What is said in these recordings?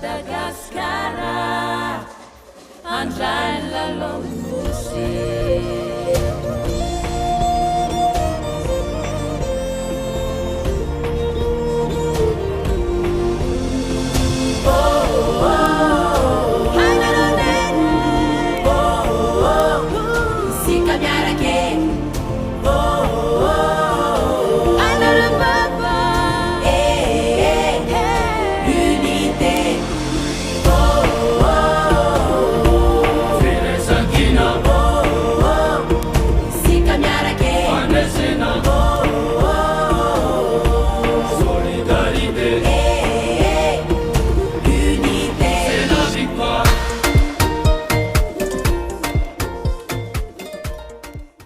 Madagaskara, andray lalao nosy.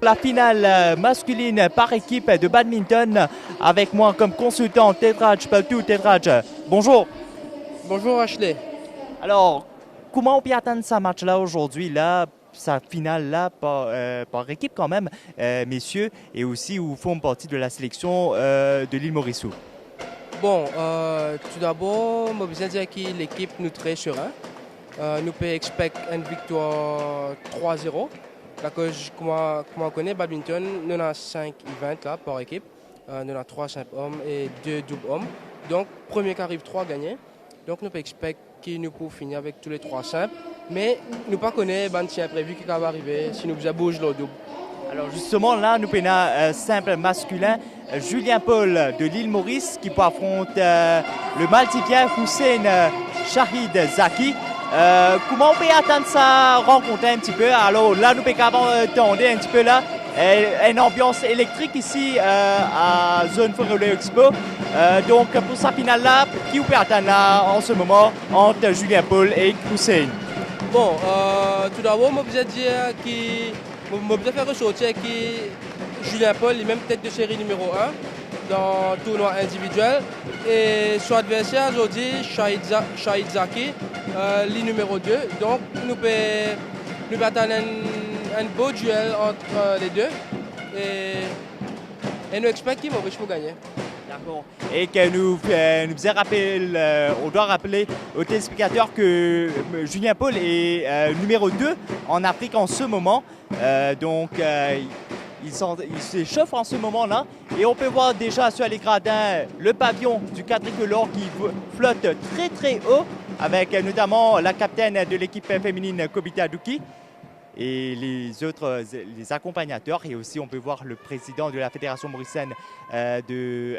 La finale masculine par équipe de badminton avec moi comme consultant Tedraj Paltou. Tedraj, bonjour. Bonjour Ashley. Alors, comment on peut atteindre ce match-là aujourd'hui, là, sa finale-là par équipe quand même, messieurs, et aussi où font partie de la sélection de l'île Mauriceau? Bon, tout d'abord, je veux dire que l'équipe nous très serein. Nous pouvons expect une victoire 3-0. Comme on connaît badminton, nous avons 5 events là, par équipe. Nous avons 3 simples hommes et 2 doubles hommes. Donc, premier qui arrive, 3 gagnés. Donc, nous pouvons expect que nous pouvons finir avec tous les 3 simples. Mais nous ne connaissons pas si imprévu qui va arriver si nous bougons le double. Alors justement, là, nous avons un simple masculin, Julien Paul de l'île Maurice, qui peut affronter le Maltipien Hussein Shahid Zaki. Comment on peut attendre ça, rencontrer un petit peu? Alors là, nous pouvons attendre un petit peu là, une ambiance électrique ici à Zone Forêt Expo. Donc pour sa finale là, qui peut attendre là en ce moment entre Julien Paul et Hussein? Bon, tout d'abord, je veux dire que je veux faire ressortir que Julien Paul est même tête de série numéro 1 dans le tournoi individuel. Et son adversaire aujourd'hui, Shahid Zaki, le numéro 2. Donc nous pouvons attendre un beau duel entre les deux. Et nous espérons qu'il Maurice pour gagner. D'accord. Et que on doit rappeler aux téléspectateurs que Julien Paul est numéro 2 en Afrique en ce moment. Donc il s'échauffe en ce moment-là. Et on peut voir déjà sur les gradins le pavillon du quadricolore qui flotte très très haut avec notamment la capitaine de l'équipe féminine Kobita Duki et les accompagnateurs. Et aussi on peut voir le président de la fédération mauricienne de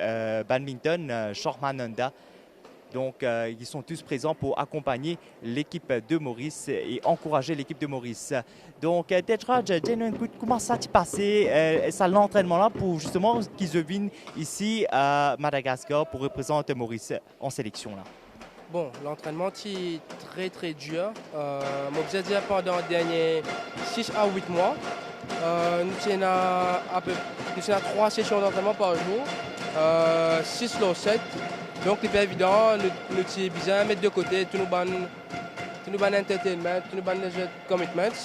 badminton, Shorman Nanda. Donc ils sont tous présents pour accompagner l'équipe de Maurice et encourager l'équipe de Maurice. Donc Tedraj, comment ça s'est passé l'entraînement là pour justement qu'ils viennent ici à Madagascar pour représenter Maurice en sélection là? Bon, l'entraînement est très très dur. Je veux dire pendant les derniers 6 à 8 mois, nous avons 3 sessions d'entraînement par jour, 6 sur 7. Donc c'est pas évident, nous sommes besoin de mettre de côté tous nos entertainment, tous nos commitments.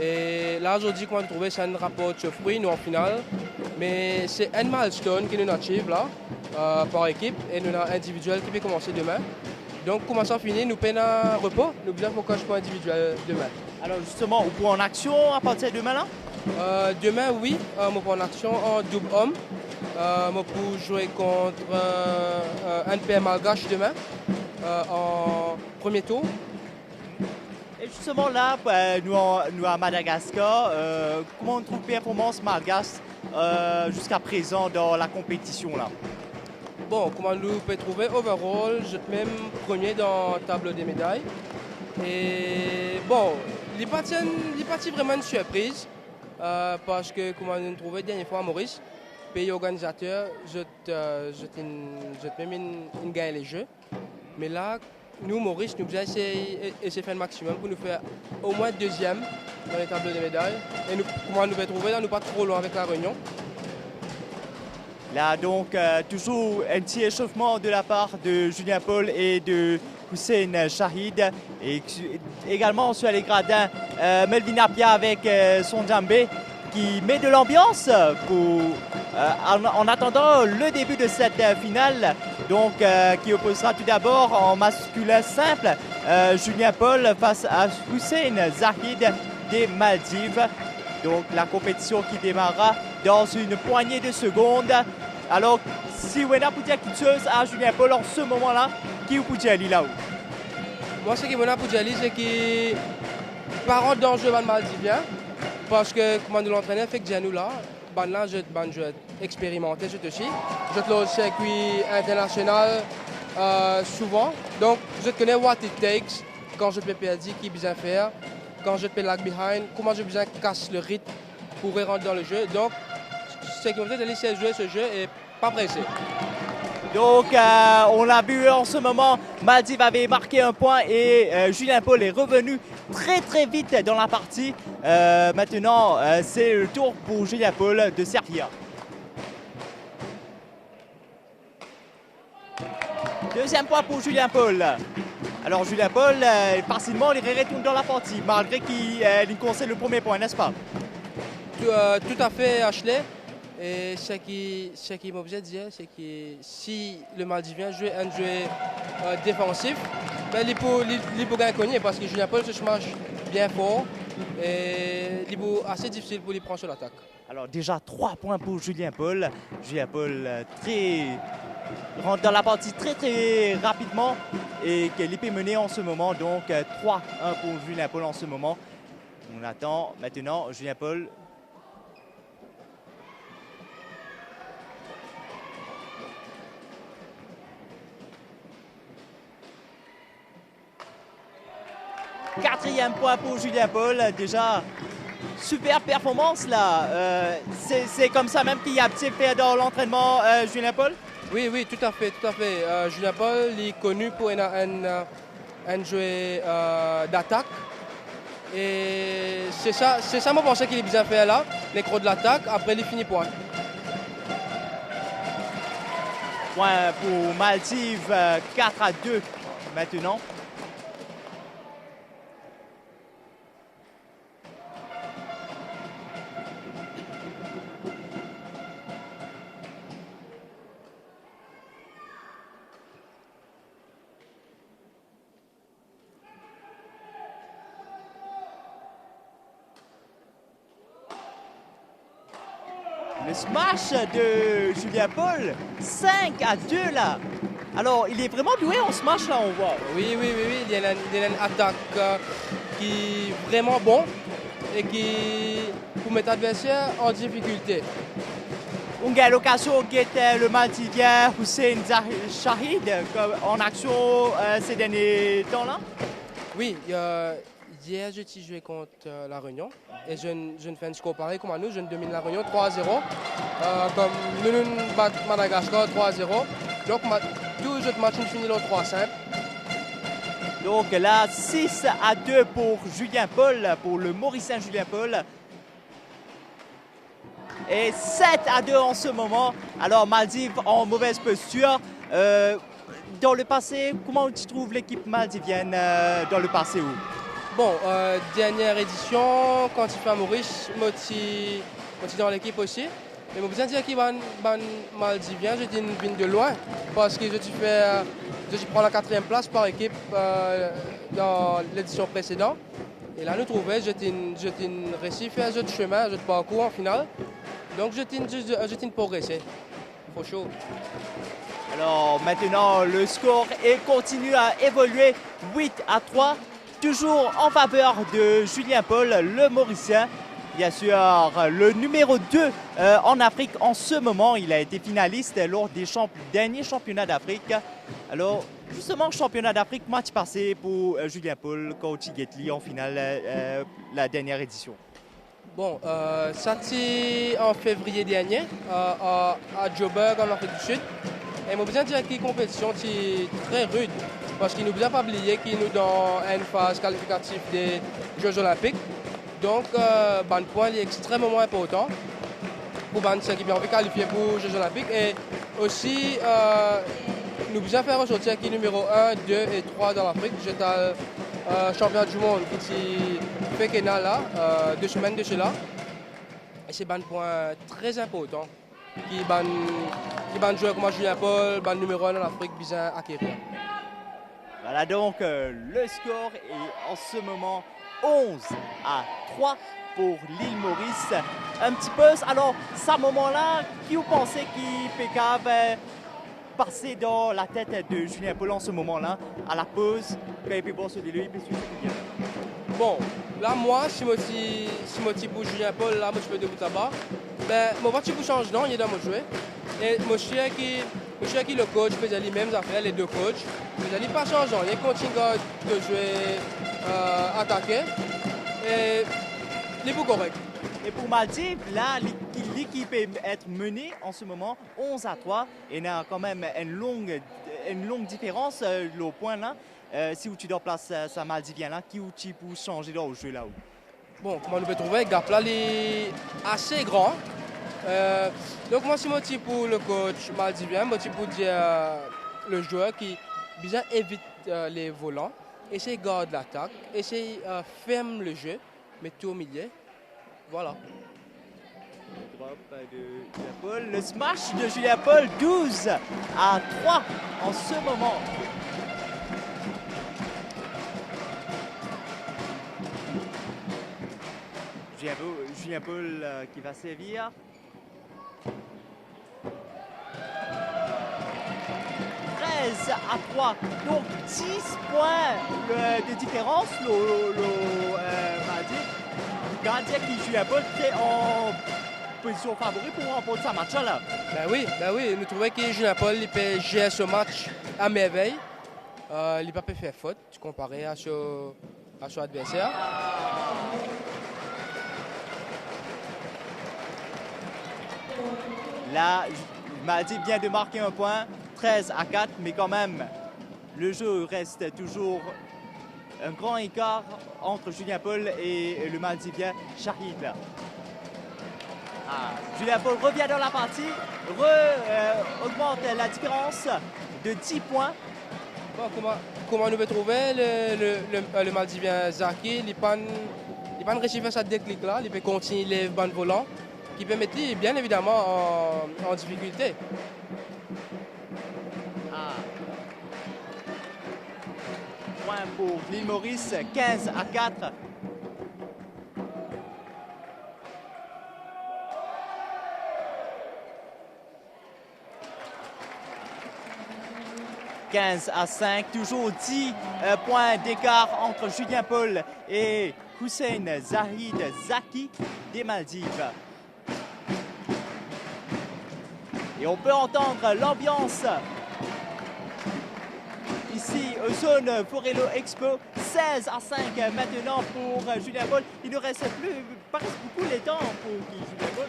Et là aujourd'hui, quand on trouve c'est un rapport de fruits, nous en finale. Mais c'est un milestone que nous achievons là, par équipe, et nous avons un individuel qui peut commencer demain. Donc, commençant à finir, nous prenons un repos, nous besoin pour coach individuel demain. Alors justement, vous pouvez en action à partir de demain là? Demain, oui, je prends en action en double homme. Je peux jouer contre un paire malgache demain, en premier tour. Et justement là, nous à Madagascar, comment on trouve performance malgache jusqu'à présent dans la compétition là? Bon, comment nous pouvons trouver overall, je suis même premier dans le tableau des médailles. Et bon, il parti vraiment une surprise parce que comme on a trouvé la dernière fois à Maurice, pays organisateur, je même gagner les jeux. Mais là, nous, Maurice, nous avons essayé de faire le maximum pour nous faire au moins deuxième dans les tableaux des médailles. Et nous, comment nous pouvons trouver, là, nous pas trop loin avec la Réunion. Là donc toujours un petit échauffement de la part de Julien Paul et de Hussein Shahid. Et également sur les gradins, Melvin Apia avec son djembé qui met de l'ambiance en attendant le début de cette finale. donc qui opposera tout d'abord en masculin simple Julien Paul face à Hussein Zahid des Maldives. Donc la compétition qui démarrera dans une poignée de secondes. Alors, si Wena Poudia Kitcheuse à Julien Paul en ce moment-là, qui vous Poudia là-haut? Moi, ce qui me pour dire, c'est que par dans le jeu van Maldivien, parce que comment nous l'entraîneur fait que nous là, là, je expérimenté, je te suis. Je te le circuit international souvent. Donc, je connais what it takes quand je peux perdre, qui bien faire, quand je peux lag behind, comment je besoin casse le rythme pour rentrer dans le jeu. Donc, ce qui me fait de laisser jouer ce jeu et pas pressé. Donc, on l'a vu en ce moment, Maldives avait marqué un point et Julien Paul est revenu très vite dans la partie. Maintenant, c'est le tour pour Julien Paul de servir. Deuxième point pour Julien Paul. Alors, Julien Paul, facilement, il retourne dans la partie, malgré qu'il concède le premier point, n'est-ce pas? Tout à fait, Ashley. Et ce qui m'oblige à dire, c'est que si le Maldivien joue un jeu défensif, ben, il peut gagner parce que Julien Paul se marche bien fort et il est assez difficile pour lui prendre sur l'attaque. Alors déjà 3 points pour Julien Paul. Julien Paul rentre dans la partie très rapidement et qu'il peut mener en ce moment. Donc 3-1 pour Julien Paul en ce moment. On attend maintenant Julien Paul. Quatrième point pour Julien Paul. Déjà, super performance là. C'est comme ça même qu'il a fait dans l'entraînement Julien Paul? Oui, tout à fait. Julien Paul est connu pour un jeu d'attaque. Et c'est ça, moi, je pensais qu'il est bien fait là. Les crocs de l'attaque, après, il finit point. Point pour Maldives, 4-2 maintenant. Le smash de Julien Paul, 5-2 là. Alors, il est vraiment doué en smash là, on voit. Oui, il y a une attaque qui est vraiment bon et qui pour mettre l'adversaire en difficulté. On a l'occasion de le Maldivien Hussein Zahid en action ces derniers temps là. Oui, hier j'ai joué contre La Réunion et je ne fais un score pareil comme à nous, je domine La Réunion 3-0, comme nous battons Madagascar 3-0. Donc tout le match finit le 3-5. Donc là 6-2 pour Julien Paul, pour le Mauricien Julien Paul. Et 7-2 en ce moment. Alors Maldives en mauvaise posture. Dans le passé, comment tu trouves l'équipe maldivienne dans le passé où? Bon, dernière édition, quand il fait à Maurice, moi dans l'équipe aussi. Mais je veux dire qu'il va Maldivien, je viens de loin parce que je prends la 4e place par équipe dans l'édition précédente. Et là, nous trouvons, je réussi à faire un jeu de chemin, un jeu de parcours en finale. Donc, je progresser. Faut chaud. Alors maintenant, le score continue à évoluer 8-3. Toujours en faveur de Julien Paul, le Mauricien. Bien sûr, le numéro 2 en Afrique en ce moment. Il a été finaliste lors des derniers championnats d'Afrique. Alors, justement, championnat d'Afrique, match passé pour Julien Paul, coach Getli en finale, la dernière édition. Bon, ça c'est en février dernier à Joburg en Afrique du Sud. Et je veux dire que la compétition est très rude parce qu'il ne nous a pas oublié qu'il nous dans une phase qualificative des Jeux Olympiques. Donc, le point est extrêmement important pour ceux qui ont qualifié pour les Jeux Olympiques. Et aussi, nous devons faire ressortir qui est numéro 1, 2 et 3 dans l'Afrique. J'étais champion du monde qui fait Kenya là, 2 semaines de cela. Et c'est un point très important qui ban joueur comme Julien Paul, ban numéro 1 en Afrique, bien acquérir. Voilà donc le score est en ce moment 11-3 pour l'île Maurice. Un petit peu, alors, à ce moment-là, qui vous pensez qui peut passer dans la tête de Julien Paul en ce moment-là, à la pause, quand il peut boire sur des lui, il peut suivre bien. Bon, là, moi, si je pour Julien Paul, là, moi, je peux debout là-bas. Ben, mon voiture pour changer, non, il est dans mon jouet. Et moi, je suis qui le coach faisait les mêmes affaires, les deux coachs. Ils n'allaient pas changer, ils continuent de jouer, attaquer. Et les bouts corrects. Et pour Maldives, là, l'équipe peut être menée en ce moment 11-3. Et il y a quand même une longue différence au point là. Si tu dois placer ça Maldivien là, qui tu peux changer dans le jeu là-haut? Bon, comment on peut trouver, Gap là, il est assez grand. Donc moi, si je pour le coach Maldivien, je pour dire le joueur qui bien évite les volants, essaye de garder l'attaque, essaye de fermer le jeu, mais tout au milieu. Voilà. Drop de Julien Paul. Le smash de Julien Paul, 12-3 en ce moment. Julien Paul qui va servir. À 3. Donc 10 points de différence. Le gardien qui joue à Paul est en position favorite pour remporter ce match-là. Ben oui. Nous trouvons que Julien Paul il peut gérer ce match à merveille. Il n'a pas pu faire faute comparé à son adversaire. Là, Maldives vient de marquer un point. 13-4, mais quand même, le jeu reste toujours un grand écart entre Julien Paul et le Maldivien Shahid. Julien Paul revient dans la partie, augmente la différence de 10 points. Bon, comment nous pouvons trouver le Maldivien Zaki? Il n'a pas réussi à faire ce déclic-là, il peut continuer les bandes volants, qui peut mettre bien évidemment en difficulté. Point pour l'île Maurice, 15-4. « 15-5, toujours 10 points d'écart entre Julien Paul et Hussein Zahid Zaki des Maldives. Et on peut entendre l'ambiance ici au zone Forello Expo. 16-5 maintenant pour Julien Paul. Il ne reste plus presque beaucoup de temps pour Julien Paul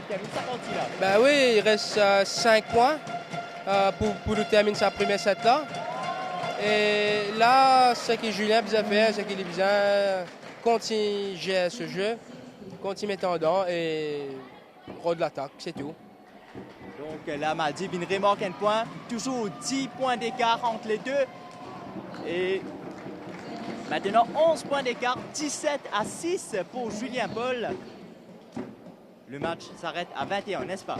termine sa partie là. Ben oui, il reste 5 points pour nous terminer sa première set là. Et là, ce que Julien a fait, c'est qu'il est bien continue gérer ce jeu, continue mettre en dedans et rôde l'attaque, c'est tout. Donc là, Maldives, il remarque un point. Toujours 10 points d'écart entre les deux. Et maintenant, 11 points d'écart, 17-6 pour Julien Paul. Le match s'arrête à 21, n'est-ce pas?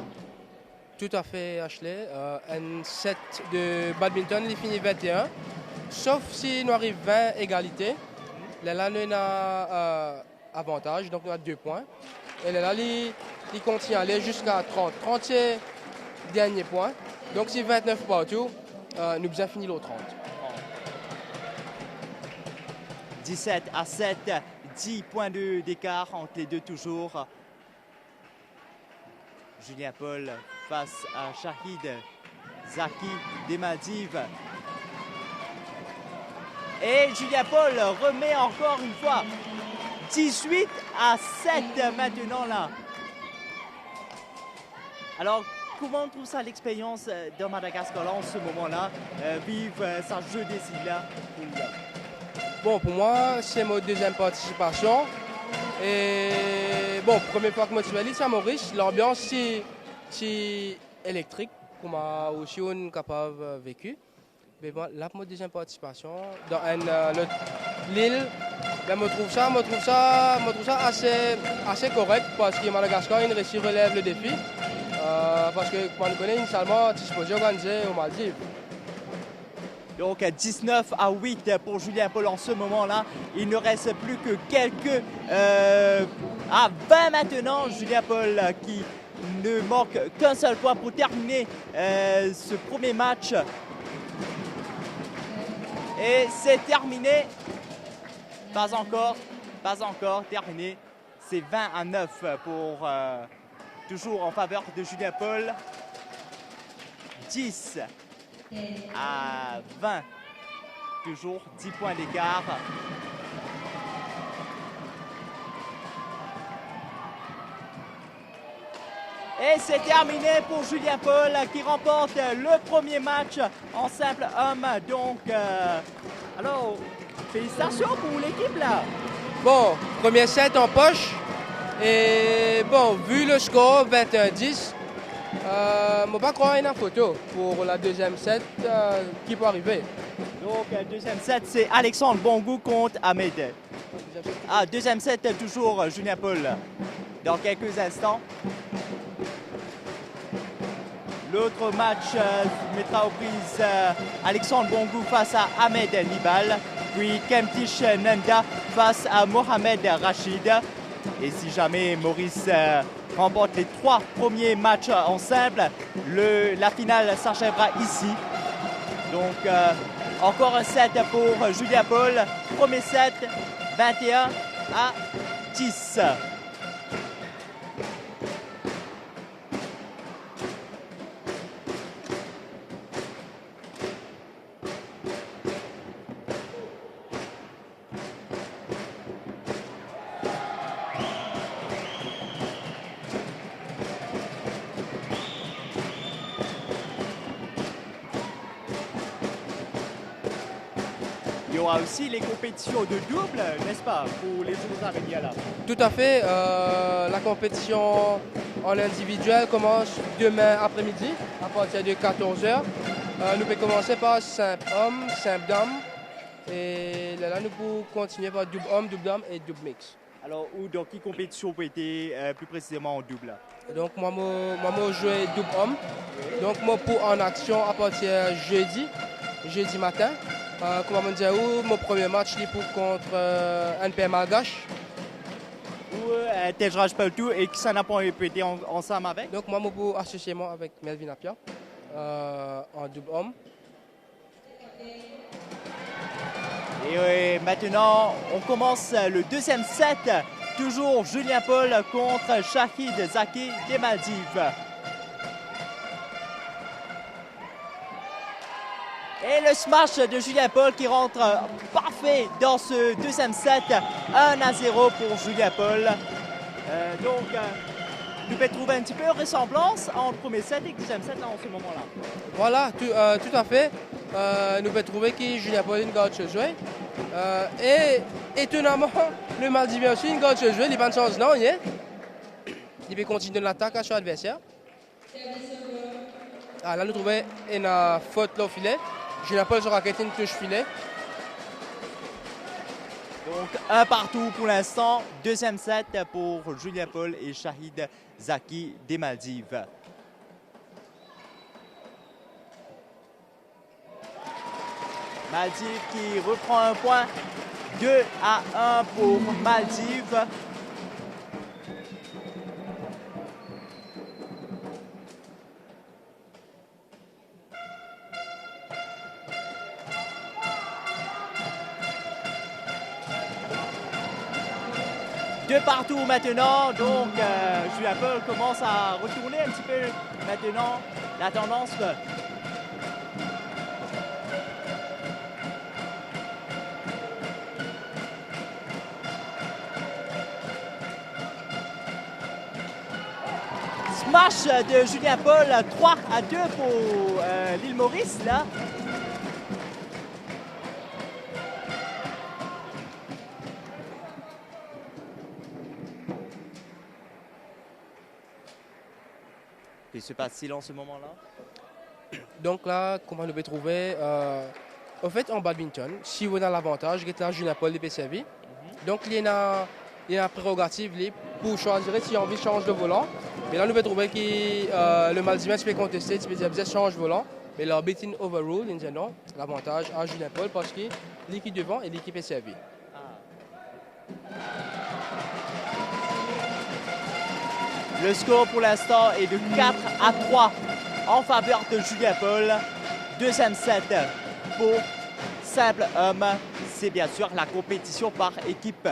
Tout à fait, Ashley. Un set de badminton, il finit 21. Sauf si nous arrive 20 égalités. Là, nous avons avantage, donc nous avons 2 points. Et là, il continue à aller jusqu'à 30. 30, c'est le dernier point. Donc, c'est 29 partout. Nous avons fini le 30. 17-7, 10 points d'écart entre les deux toujours. Julien Paul face à Shahid Zaki des Maldives. Et Julien Paul remet encore une fois 18-7 maintenant là. Alors, comment on trouve ça l'expérience de Madagascar là en ce moment-là, vivre sa jeu des là? Bon, pour moi, c'est ma deuxième participation. Et bon, première fois que je suis allé à Maurice, l'ambiance c'est électrique, comme aussi on capable de vécu. Mais bon, là, ma deuxième participation dans l'île, ben, je trouve ça assez correct parce que Madagascar, il relève le défi. Parce que, comme on connaît, initialement, tu es supposé organiser aux Maldives. Donc 19-8 pour Julien Paul en ce moment-là. Il ne reste plus que quelques... à 20 maintenant, Julien Paul qui ne manque qu'un seul point pour terminer ce premier match. Et c'est terminé. Pas encore terminé. C'est 20-9 pour toujours en faveur de Julien Paul. 10 à 20. Toujours 10 points d'écart. Et c'est terminé pour Julien Paul qui remporte le premier match en simple homme. Donc, alors, félicitations pour l'équipe là. Bon, premier set en poche. Et bon, vu le score 21-10, je ne pas croire une photo pour la deuxième set qui peut arriver. Donc, deuxième set, c'est Alexandre Bongou contre Ahmed. Ah, deuxième set, toujours Julien Paul dans quelques instants. L'autre match mettra aux prises Alexandre Bongou face à Ahmed Nibal, puis Kemtish Nanda face à Mohamed Rachid. Et si jamais Maurice remporte les 3 premiers matchs en simple, la finale s'achèvera ici. Donc encore un set pour Julien Paul. Premier set, 21-10. Il y aura aussi les compétitions de double, n'est-ce pas, pour les Jeux à venir là? Tout à fait. La compétition en individuel commence demain après-midi à partir de 14h. Nous pouvons commencer par simple homme, simple dame. Et là, nous pouvons continuer par double homme, double dame et double mix. Alors, dans quelle compétition peut être plus précisément en double? Donc, moi, je joue double homme. Donc, moi, pour en action à partir jeudi matin. Comme on dit, mon premier match est pour contre NPM Malgache. Ou Tejraj Peltou et qui s'en a pas été ensemble avec? Donc, moi, je peux associer avec Melvin Apia en double homme. Et maintenant, on commence le deuxième set. Toujours Julien Paul contre Shahid Zaki des Maldives. Et le smash de Julien Paul qui rentre parfait dans ce deuxième set. 1-0 pour Julien Paul. Donc, nous pouvons trouver un petit peu de ressemblance entre le premier set et le deuxième set en ce moment-là. Voilà, tout à fait. Nous pouvons trouver que Julien Paul une garde jouer. Et étonnamment, le Maldivien aussi une garde jouer. Il n'y a pas de chance, non, il peut continuer l'attaque à son adversaire. Ah, là, nous trouvons une faute là au filet. Julien Paul sur raquette, une touche filet. Donc, un partout pour l'instant. Deuxième set pour Julien Paul et Shahid Zaki des Maldives. Maldives qui reprend un point. 2-1 pour Maldives. Deux partout maintenant, donc Julien Paul commence à retourner un petit peu maintenant la tendance. Smash de Julien Paul, 3-2 pour l'île Maurice là. Il se passe-t-il en ce moment-là? Donc là, comment nous pouvons trouver en fait, en badminton, si on a l'avantage, il y a Julien Paul de servi. Donc il y a une prérogative pour choisir si on a envie de changer de volant Mais là, nous pouvons trouver que le Maldivien se fait contester, tu peux dire bien change volant. Mais l'arbitre overrule, l'avantage à Julien Paul parce que l'équipe devant et l'équipe est servie. Le score pour l'instant est de 4-3 en faveur de Julien Paul. Deuxième set pour simple homme. C'est bien sûr la compétition par équipe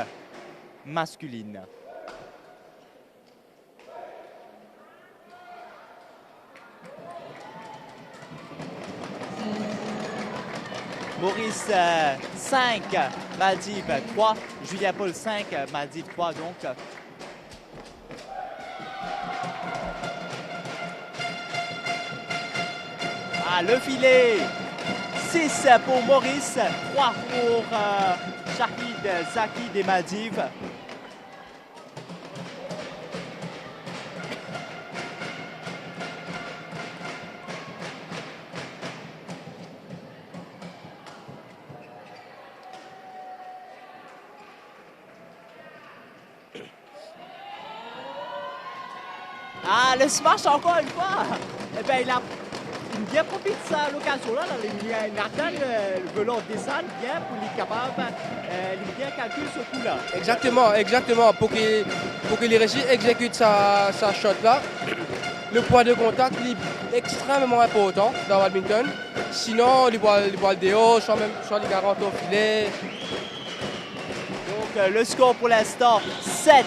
masculine. Maurice 5, Maldives 3, Julien Paul 5, Maldives 3 donc. Ah, le filet 6 pour Maurice, 3 pour Shahid Zaki des Maldives. Ah, le smash encore une fois. Eh bien, il a bien profité de ça l'occasion-là. Il attend le velours descendre bien pour être capable de bien calculer ce coup-là. Exactement. Pour qu'il réussisse à exécuter sa shot-là, le point de contact est extrêmement important dans le badminton. Sinon, il voit le déo, soit les garanties au filet. Donc, le score pour l'instant, 7-3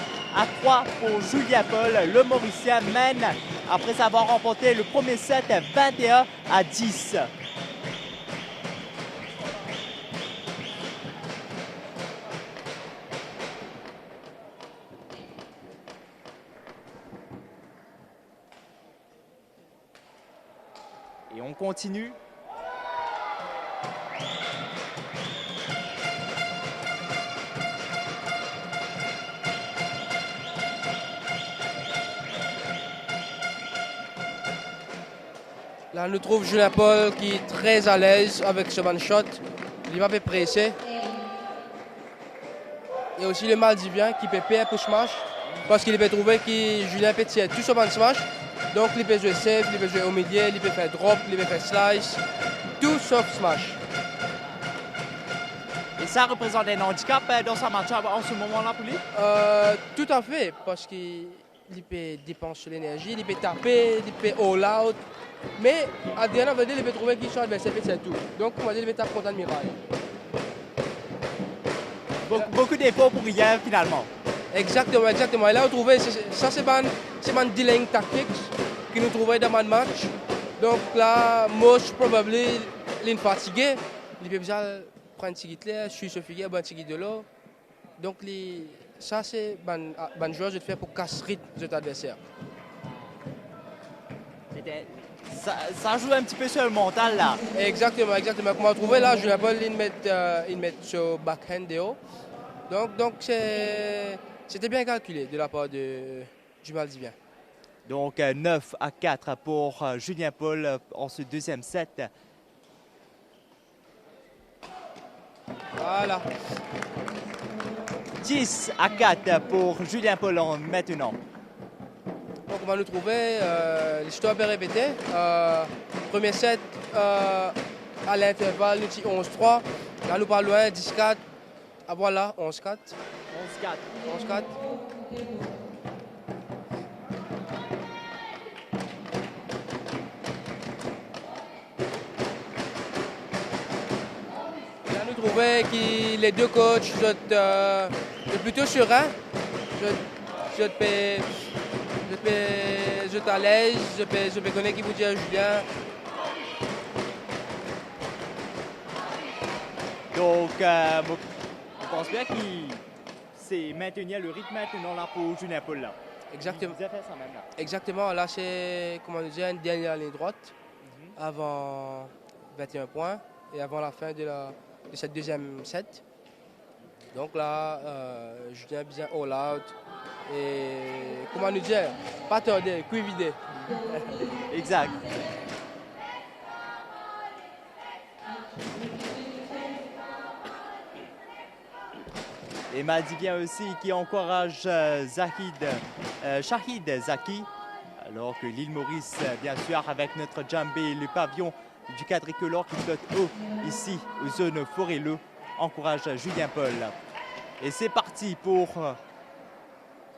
pour Julien Paul. Le Mauricien mène après avoir remporté le premier set 21-10. Et on continue. Là, on trouve Julien Paul qui est très à l'aise avec ce one shot. Il va pas presser. Et aussi le Maldivien qui peut faire un push smash parce qu'il peut trouver que Julien peut tirer tout ce one smash. Donc, il peut jouer safe, il peut jouer au milieu, il peut faire drop, il peut faire slice, tout sauf smash. Et ça représente un handicap dans sa match en ce moment-là pour lui? Tout à fait, parce qu'il peut dépenser l'énergie, il peut taper, il peut all out. Mais à the end of the day, il peut trouver qu'il son adversaire fait tout. Donc, on va dire qu'il peut taper contre un miracle. Beaucoup d'efforts pour rien finalement. Exactement. Et là, on trouvait, ça c'est un delaying tactics que nous trouvons dans le match. Donc là, most probably, il est fatigué. Il peut déjà prendre un petit guide, suivre ce figure, un petit guide de l'eau. Donc ça c'est un joueur de faire pour casser rythme de cet adversaire. Ça joue un petit peu sur le mental là. Exactement. Comme on trouvait là, Julien Paul, il met sur backhand de haut. Donc c'était bien calculé de la part du Maldivien. Donc 9-4 pour Julien Paul en ce deuxième set. Voilà. 10-4 pour Julien Paul maintenant. Donc on va nous trouver, l'histoire est répétée. Premier set à l'intervalle, nous dit 11-3. Là nous pas loin, 10-4. Ah voilà, 11-4. 11-4. Là nous trouvons que les deux coachs sont plutôt sereins. Je suis à l'aise, je peux connaître qui vous dit à Julien. Donc, je pense bien qu'il sait maintenir le rythme maintenant là pour Julien Paul là. Exactement. Il fait ça même là. Exactement. Là, c'est, comment dire, une dernière ligne droite avant 21 points et avant la fin de cette deuxième set. Donc là, Julien bien all out. Et comment nous dire, pas tarder, cuit vidé. Exact. Et Maldivien aussi qui encourage Shahid Zaki Alors que l'île Maurice, bien sûr, avec notre djembé, le pavillon du quadricolore qui flotte haut ici, aux zones forêt-le, encourage Julien Paul. Et c'est parti pour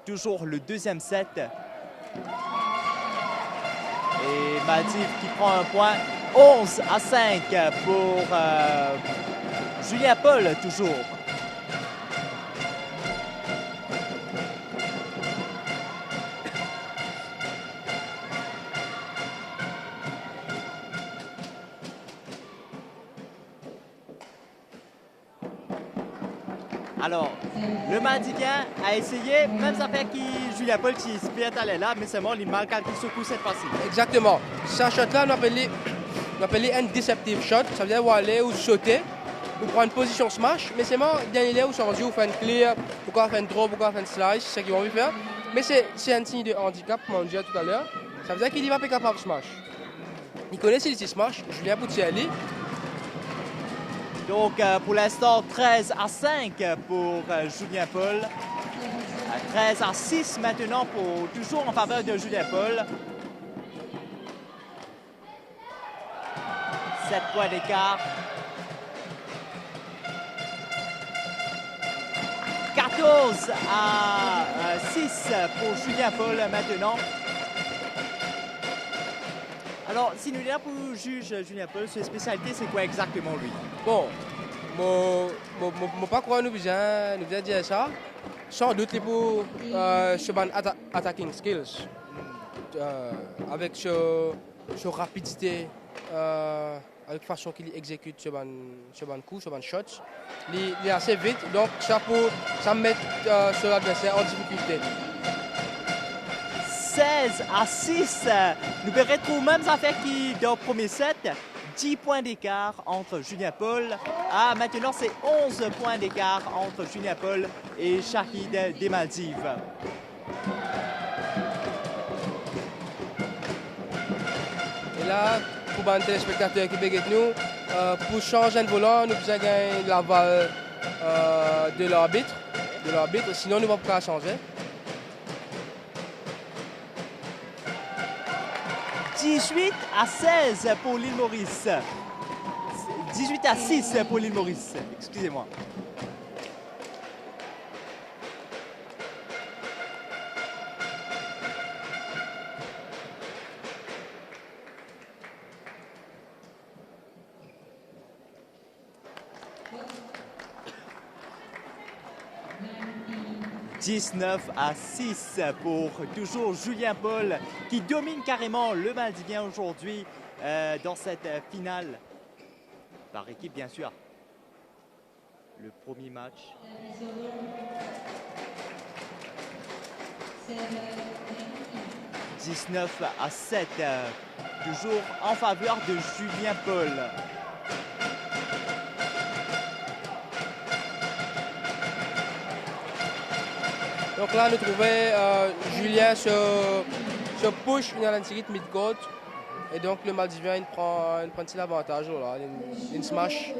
toujours le deuxième set. Et Maldives qui prend un point, 11-5 pour Julien Paul toujours. Alors, le Maldivien a essayé, même ça fait que Julien Paul qui se peut aller là, mais seulement il manque quelques secousses cette fois-ci. Exactement. Ce shot-là, on appelle un deceptive shot. Ça veut dire aller ou sauter, ou prendre une position smash, mais c'est moi, dernier où sont rendus, ou faire une clear, pourquoi faire une draw, pourquoi faire une slice, c'est ce qu'ils vont faire. Mais c'est un signe de handicap, comme on disait tout à l'heure. Ça veut dire qu'il va pas capable de smash. Il connaît s'il smash, Julien peut y aller. Donc, pour l'instant, 13-5 pour Julien Paul. 13-6 maintenant, toujours en faveur de Julien Paul. 7 points d'écart. 14-6 pour Julien Paul maintenant. Alors, si nous disons pour juge Julien Paul, sa spécialité, c'est quoi exactement lui? Bon, mon pas croire nous vient dire ça. Sans doute pour ce attacking skills. Avec ce rapidité, avec la façon qu'il exécute ce coup, ce shot. Il est assez vite, donc ça met sur l'adversaire en difficulté. 16-6. Nous retrouvons même affaire qui dans le premier set. 10 points d'écart entre Julien Paul. Maintenant, c'est 11 points d'écart entre Julien Paul et Shahid des Maldives. Et là, pour les téléspectateurs qui béguent nous, pour changer de volant, nous avons gagné l'aval de l'arbitre. Sinon, nous ne pouvons pas changer. 18-16 pour l'île Maurice. 18-6 pour l'île Maurice. Excusez-moi. « 19-6 pour toujours Julien Paul qui domine carrément le Maldivien aujourd'hui dans cette finale. Par équipe, bien sûr. Le premier match. « 19-7 toujours en faveur de Julien Paul. Donc là, nous trouvons Julien se push dans la série mid-court. Et donc le Maldivien il prend un petit avantage. Là, une smash. «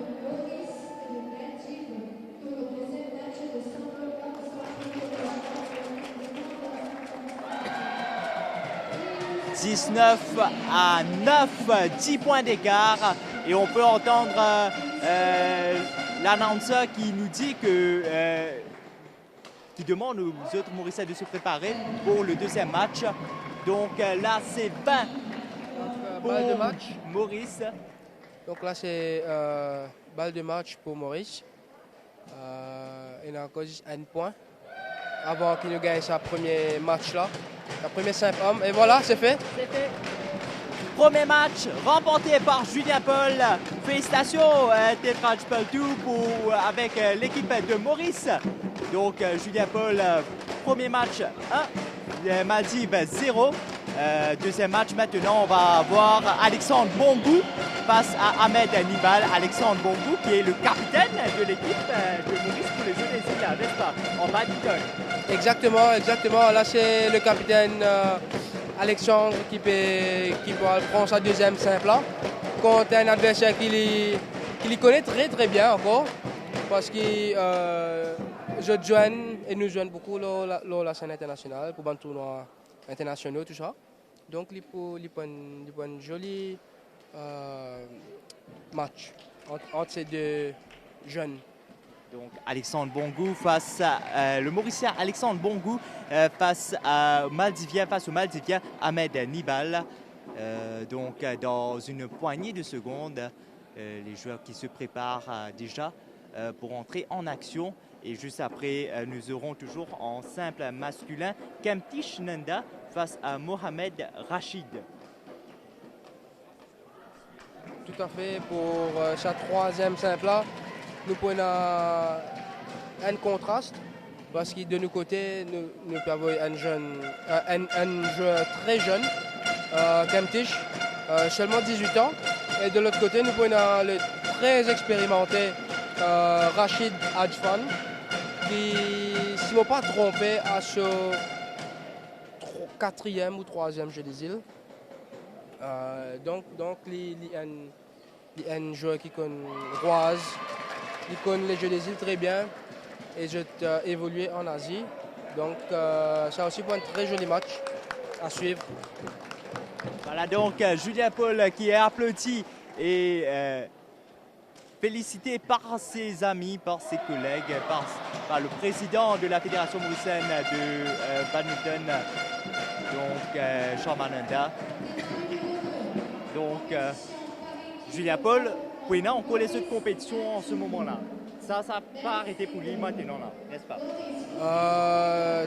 19-9, 10 points d'écart. Et on peut entendre l'annonceur qui nous dit que... qui demande aux autres Mauriciens de se préparer pour le deuxième match. Donc là, c'est 20 pour balle de match. Maurice. Donc là, c'est balle de match pour Maurice. Il a encore juste un point avant qu'il ne gagne sa premier match là. La première simple homme. Et voilà, c'est fait. C'est fait. Premier match remporté par Julien Paul. Félicitations, Tetraj Peltou avec l'équipe de Maurice. Donc, Julien Paul, premier match 1, Maldives 0. Deuxième match, maintenant, on va avoir Alexandre Bongou face à Ahmed Nibal. Alexandre Bongou, qui est le capitaine de l'équipe de Maurice pour les Jeux des îles, n'est-ce pas, en badminton. Exactement. Là, c'est le capitaine Alexandre qui prend sa deuxième simple là, contre un adversaire qu'il connaît très bien encore, parce que nous joignent beaucoup la scène internationale pour des tournois internationaux, tout ça. Donc, il y a un joli match entre ces deux jeunes. Donc Alexandre Bongou face à le Mauricien Alexandre Bongou face au Maldivien Ahmed Nibal. Dans une poignée de secondes, les joueurs qui se préparent déjà pour entrer en action. Et juste après, nous aurons toujours en simple masculin Kemtish Nanda face à Mohamed Rachid. Tout à fait. Pour sa troisième simple là, nous prenons un contraste parce que de nos côtés, nous avons un joueur très jeune, Kemtish, seulement 18 ans. Et de l'autre côté, nous prenons le très expérimenté Rachid Adjfan, qui, si je ne me pas trompé, à ce quatrième ou troisième jeu des îles. Donc il y a un joueur qui connaît Roise, il connaît les jeux des îles très bien et j'ai évolué en Asie. Donc ça aussi pour un très joli match à suivre. Voilà donc Julien Paul qui est applaudi et félicité par ses amis, par ses collègues, par le président de la Fédération mauricienne de badminton, donc Charmananda. Donc Julien Paul, Pouina, on connaît cette compétition en ce moment-là. Ça n'a pas arrêté pour lui maintenant, là, n'est-ce pas?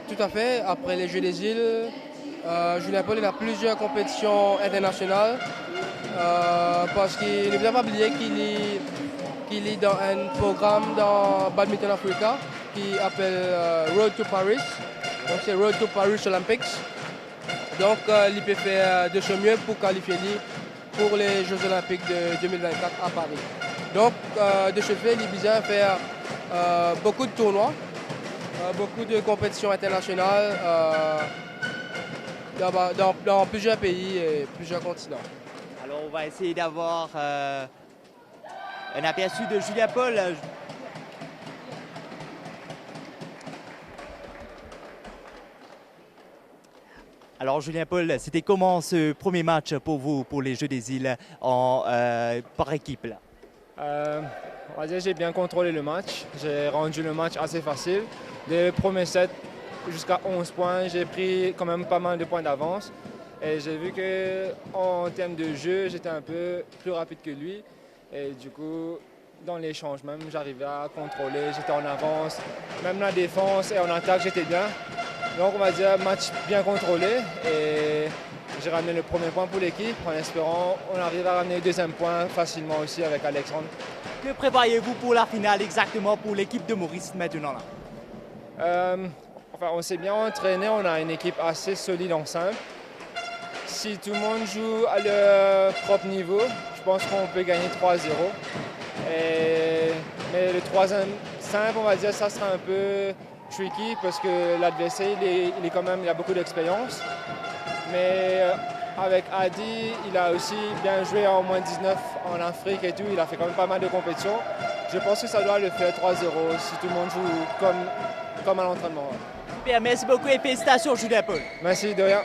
Tout à fait. Après les Jeux des îles, Julien Paul il a plusieurs compétitions internationales parce qu'il ne faut pas oublier qu'il est dans un programme dans Badminton Africa qui s'appelle Road to Paris. Donc c'est Road to Paris Olympics. Donc il peut faire de son mieux pour qualifier pour les Jeux Olympiques de 2024 à Paris. Donc de ce fait, il est besoin de faire beaucoup de tournois, beaucoup de compétitions internationales dans plusieurs pays et plusieurs continents. Alors on va essayer d'avoir un aperçu de Julien Paul. Alors Julien Paul, c'était comment ce premier match pour vous, pour les Jeux des îles par équipe là? On va dire j'ai bien contrôlé le match. J'ai rendu le match assez facile. Dès le premier set jusqu'à 11 points, j'ai pris quand même pas mal de points d'avance. Et j'ai vu qu'en termes de jeu, j'étais un peu plus rapide que lui. Et du coup, dans l'échange même, j'arrivais à contrôler, j'étais en avance. Même la défense et en attaque, j'étais bien. Donc on va dire match bien contrôlé et j'ai ramené le premier point pour l'équipe en espérant on arrive à ramener le deuxième point facilement aussi avec Alexandre. Que prévoyez-vous pour la finale exactement pour l'équipe de Maurice maintenant là? On s'est bien entraîné, on a une équipe assez solide en simple. Si tout le monde joue à leur propre niveau, je pense qu'on peut gagner 3-0. Mais le troisième simple, on va dire, ça sera un peu tricky parce que l'adversaire, il a beaucoup d'expérience. Mais avec Adi, il a aussi bien joué en moins 19 en Afrique et tout. Il a fait quand même pas mal de compétitions. Je pense que ça doit le faire 3-0 si tout le monde joue comme à l'entraînement. Super, merci beaucoup et félicitations Julien Paul. Merci, de rien.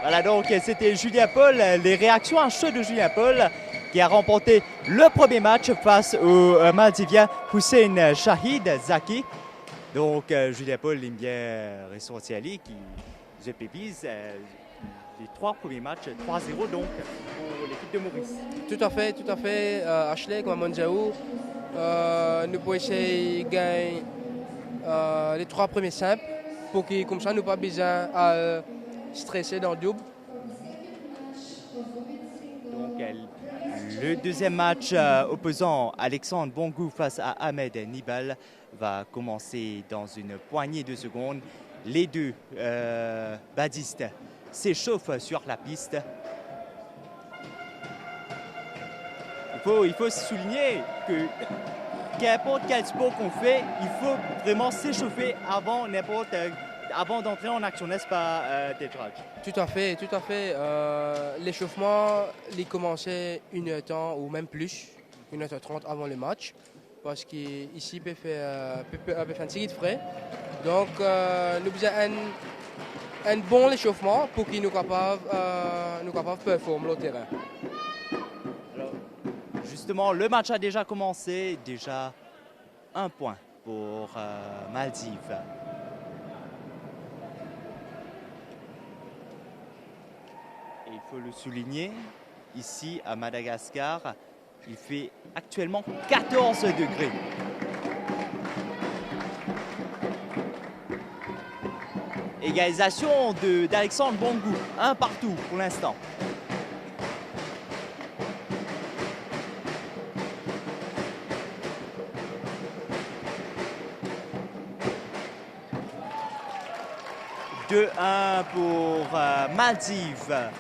Voilà donc c'était Julien Paul, les réactions à chaud de Julien Paul qui a remporté le premier match face au Maldivien Hussein Shahid Zaki. Donc Julien Paul aime bien ressortir Ali qui se pépise les 3 premiers matchs 3-0 donc pour l'équipe de Maurice. Tout à fait. Ashley comme Mondiaou, nous pouvons essayer de gagner les 3 premiers simples pour que comme ça nous pas besoin à stresser dans le double. Donc le deuxième match opposant Alexandre Bongou face à Ahmed Nibal va commencer dans une poignée de secondes. Les deux badistes s'échauffent sur la piste. Il faut souligner que qu'importe quel sport qu'on fait, il faut vraiment s'échauffer avant d'entrer en action, n'est-ce pas, Tetraj? Tout à fait. L'échauffement, il commençait 1h30 ou même plus, 1h30 avant le match. Parce qu'ici, il peut faire un petit de frais. Donc, nous avons un bon échauffement pour qu'ils nous capables de performer au terrain. Alors, justement, le match a déjà commencé. Déjà 1 point pour Maldives. Et il faut le souligner, ici à Madagascar, il fait actuellement 14 degrés. Égalisation d'Alexandre Bongou, 1 partout pour l'instant. « 2-1 pour Maldives.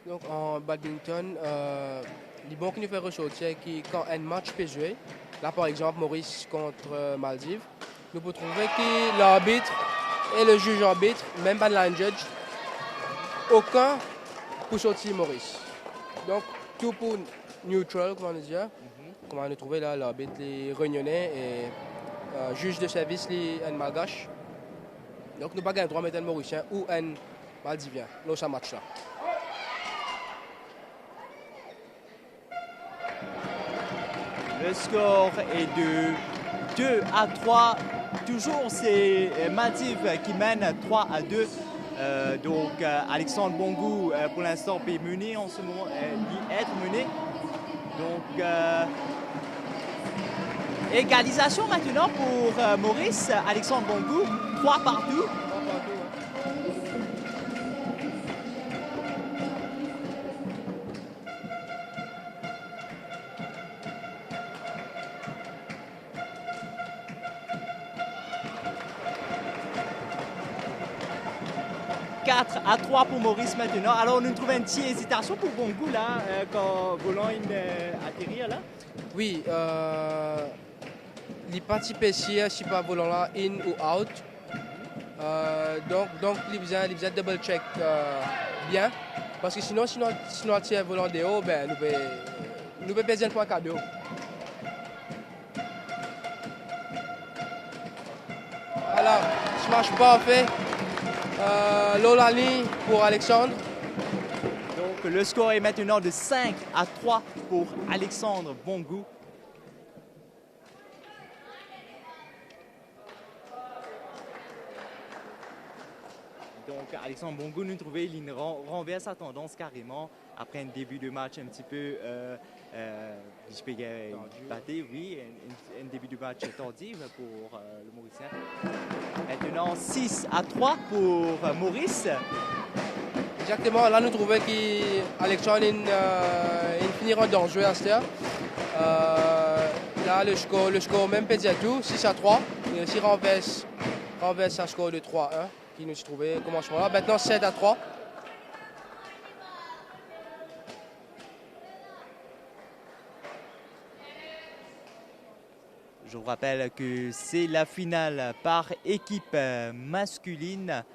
Donc en badminton, les bons qui nous fait ressortir qui quand un match peut jouer, là par exemple Maurice contre Maldives, nous pouvons trouver que l'arbitre et le juge arbitre, même pas de line judge, aucun pour sortir Maurice. Donc tout pour neutral, comment on dit, comment on a trouvé là l'arbitre les réunionnais et juge de service les malgaches. Donc nous n'avons pas le droit de mettre un Mauricien ou un Maldivien dans ce match là. Le score est de 2-3. Toujours c'est Maldives qui mène 3-2. Donc Alexandre Bongou pour l'instant peut mener en ce moment, être mené. Donc égalisation maintenant pour Maurice, Alexandre Bongou, 3 partout. 4-3 pour Maurice maintenant. Alors, on trouve une petite hésitation pour Bongou là, quand volant atterrir là. Oui, les parties pêchières, si pas volant là, in ou out. Donc, ils besoin double check bien. Parce que sinon on tire volant de haut, ben, nous pouvons perdre un point cadeau. Voilà, smash parfait. Lolani pour Alexandre. Donc le score est maintenant de 5-3 pour Alexandre Bongou. Donc Alexandre Bongou, nous trouvons, il renverse sa tendance carrément après un début de match un petit peu je peux battre, oui, un début de match tardif pour le Mauricien. Maintenant 6-3 pour Maurice. Exactement, là nous trouvons qu'Alexandre finira en danger à ce là le score même peut dire tout, 6-3. Et si renverse un score de 3-1 qui nous s'est trouvé au commencement là. Maintenant 7-3. Je vous rappelle que c'est la finale par équipe masculine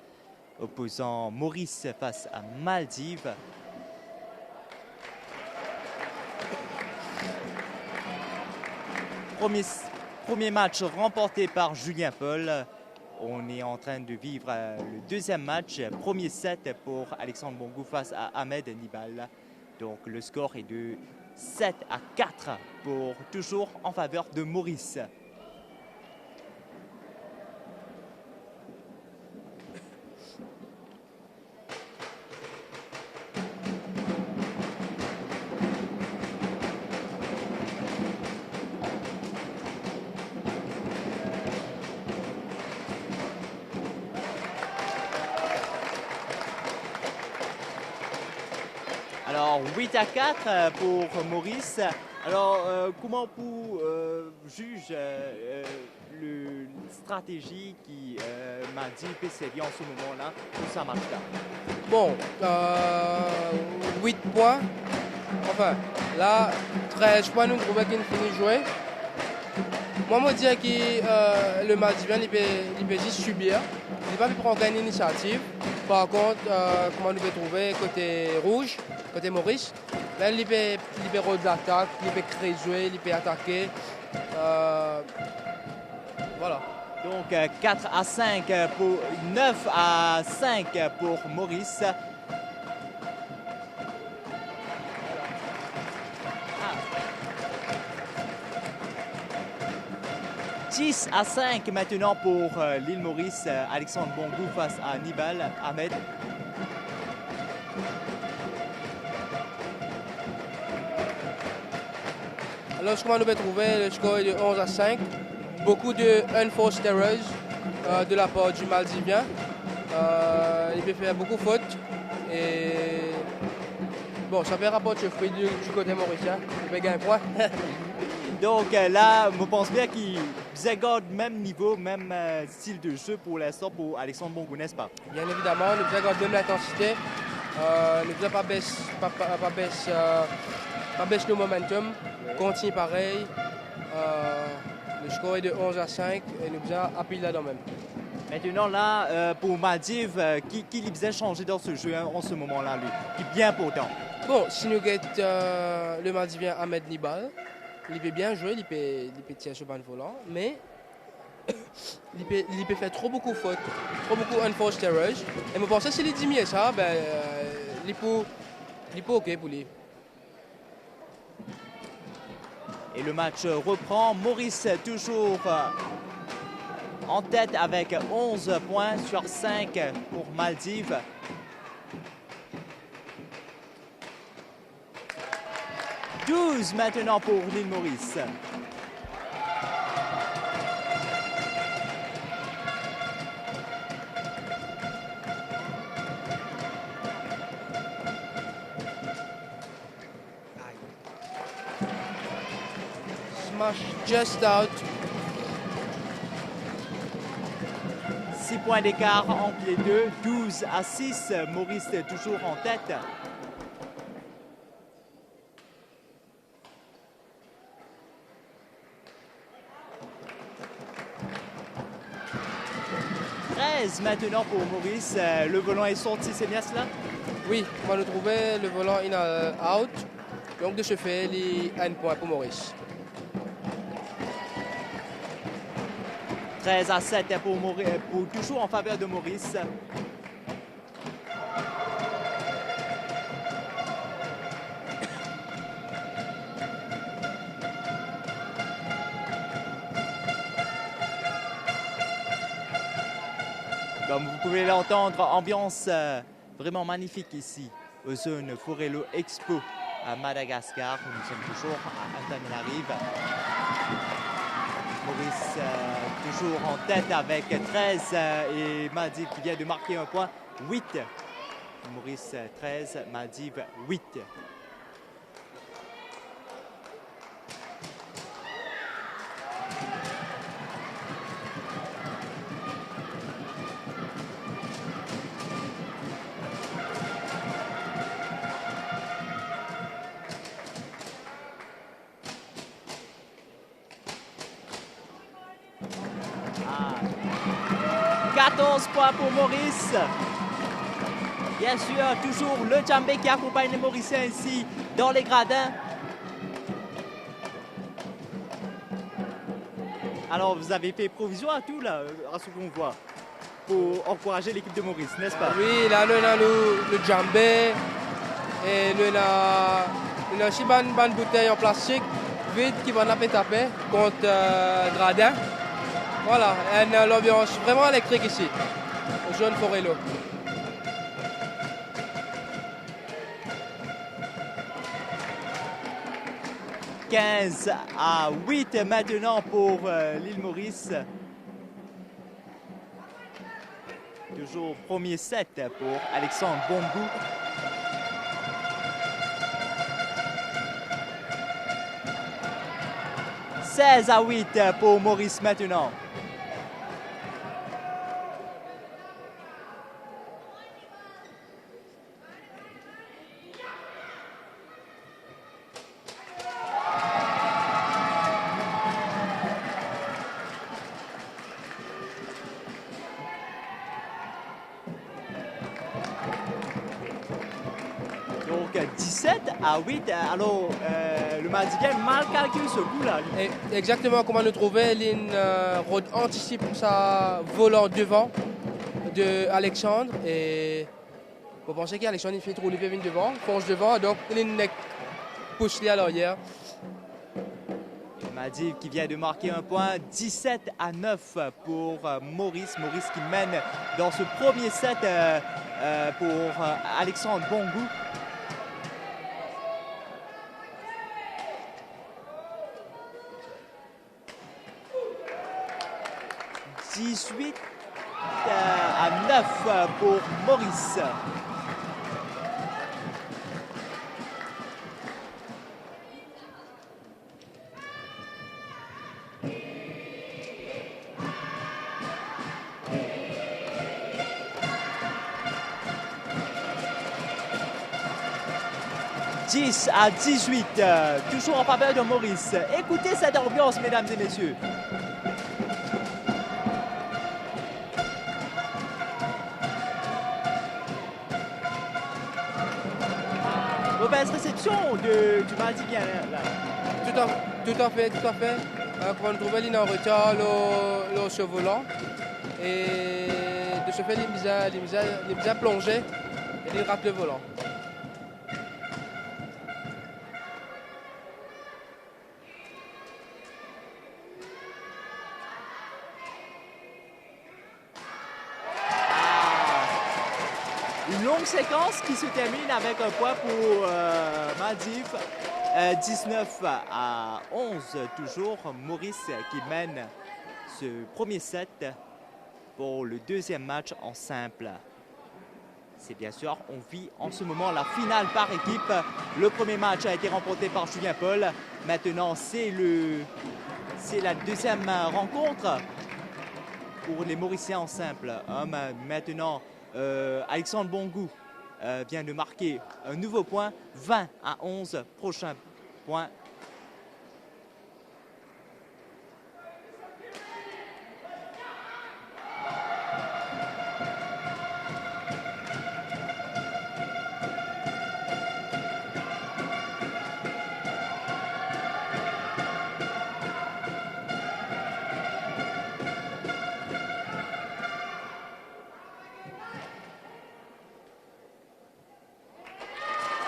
opposant Maurice face à Maldives. Premier match remporté par Julien Paul. On est en train de vivre le deuxième match, premier set pour Alexandre Bongou face à Ahmed Nibal. Donc le score est de 7-4 pour toujours en faveur de Maurice. Alors 8-4 pour Maurice. Alors comment vous juge la stratégie qui m'a dit PCV en ce moment-là pour ce match-là? Bon, 8 points. Enfin, là, 13 points, nous trouvons qu'il finit de jouer. Moi, je dirais que le Maldivien, il peut juste subir. Il ne peut pas prendre une initiative. Par contre, comment nous peut trouver côté rouge, côté Maurice, là, il peut libérer d'attaque, il peut créer jouer, il peut attaquer. Voilà. Donc 4 à 5 pour 9 à 5 pour Maurice. 10 à 5 maintenant pour l'île Maurice. Alexandre Bongou face à Nibal Ahmed. Alors, comment nous peut trouver le score est de 11 à 5. Beaucoup de unforced errors de la part du Maldivien. Il peut faire beaucoup de fautes. Et bon, ça fait rapport du fruit du côté mauricien. Il peut gagner un point. Donc là, je pense bien qu'ils gardent même niveau, même style de jeu pour l'instant pour Alexandre Bongou, n'est-ce pas? Bien évidemment, nous gardons même l'intensité. Nous ne pas baisse le momentum. Continue pareil. Le score est de 11 à 5 et nous avons appuyé là-dedans même. Maintenant là, pour Maldives, qui lui changer dans ce jeu en ce moment-là, lui? Qui est bien pourtant. Bon, si nous guettons le Maldivien Ahmed Nibal, il peut bien jouer, il peut tirer sur le volant, mais il peut faire trop beaucoup de fautes, trop beaucoup unforced errors. Et je pense que s'il diminue ça, ben, il peut OK pour lui. Et le match reprend. Maurice toujours en tête avec 11 points sur 5 pour Maldives. « 12 maintenant pour l'île Maurice. Smash just out. 6 points d'écart entre les deux, 12 à 6. Maurice toujours en tête. Maintenant pour Maurice, le volant est sorti, c'est bien cela? Oui, on va nous trouver le volant in out. Donc de ce fait, il y a un point pour Maurice. 13 à 7 pour toujours en faveur de Maurice. Comme vous pouvez l'entendre, ambiance vraiment magnifique ici, aux zones Forello Expo à Madagascar. Nous sommes toujours à Antananarive. Maurice toujours en tête avec 13 et Maldives qui vient de marquer un point, 8. Maurice 13, Maldives 8. Ah. 14 points pour Maurice. Bien sûr, toujours le djembé qui accompagne les Mauriciens ici dans les gradins. Alors, vous avez fait provision à tout, là, à ce qu'on voit, pour encourager l'équipe de Maurice, n'est-ce pas? Oui, là, nous avons le djembé et nous avons aussi une bouteille en plastique vide qui va nous taper contre gradin. Voilà, l'ambiance vraiment électrique ici, au jeune Forello. « 15 à 8 maintenant pour l'île Maurice. Toujours premier set pour Alexandre Bongou. « 16 à 8 pour Maurice maintenant. » 17-8. Alors, le Madiguet mal calculé ce coup-là. Et exactement comment le trouver, Rod anticipe sa volant devant de Alexandre et vous pensez qu'Alexandre il fait trop, il fait venir devant, fonce devant, donc Lynn pousse à l'arrière. Madiv qui vient de marquer un point, 17-9 pour Maurice. Maurice qui mène dans ce premier set pour Alexandre Bongou. « 18-9 pour Maurice. 10-18, toujours en faveur de Maurice. Écoutez cette ambiance, mesdames et messieurs. Mauvaise réception du Madiguien là. Tout à fait. Quand on trouve l'île en retard, le volant. Et de ce fait, il a plongé et il rate le volant. Une longue séquence qui se termine avec un point pour Madiv. 19-11 toujours. Maurice qui mène ce premier set pour le deuxième match en simple. C'est bien sûr, on vit en ce moment la finale par équipe. Le premier match a été remporté par Julien Paul. Maintenant, c'est la deuxième rencontre pour les Mauriciens en simple. Maintenant, Alexandre Bongou vient de marquer un nouveau point, 20-11, prochain point.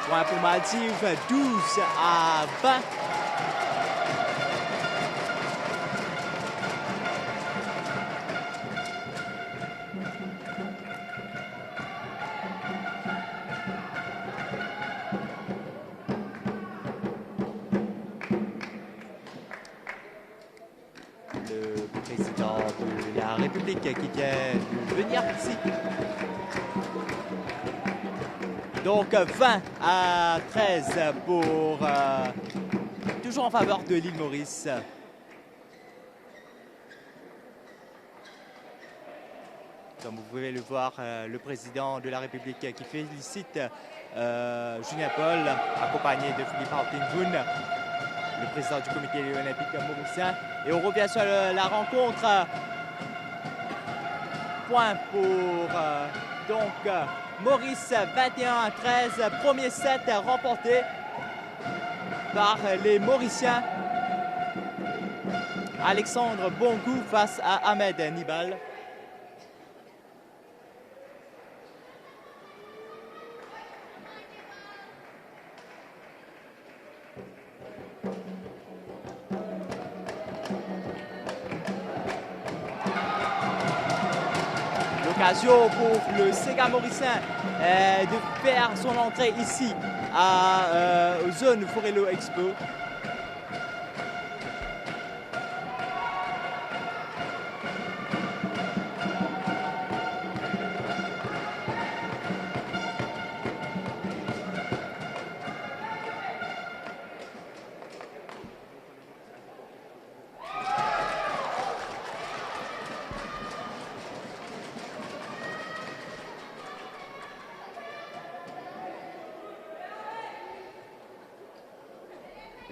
Point pour Madiv, 12-20. Le président de la République qui vient de venir ici. Donc 20-13 pour toujours en faveur de l'île Maurice. Comme vous pouvez le voir, le président de la République qui félicite Julien Paul, accompagné de Philippe Hartinghoon, le président du comité olympique mauricien. Et on revient sur la rencontre. Point pour Maurice, 21-13, premier set remporté par les Mauriciens. Alexandre Bongou face à Ahmed Nibal. L'occasion pour le Sega mauricien de faire son entrée ici à zone Forello Expo.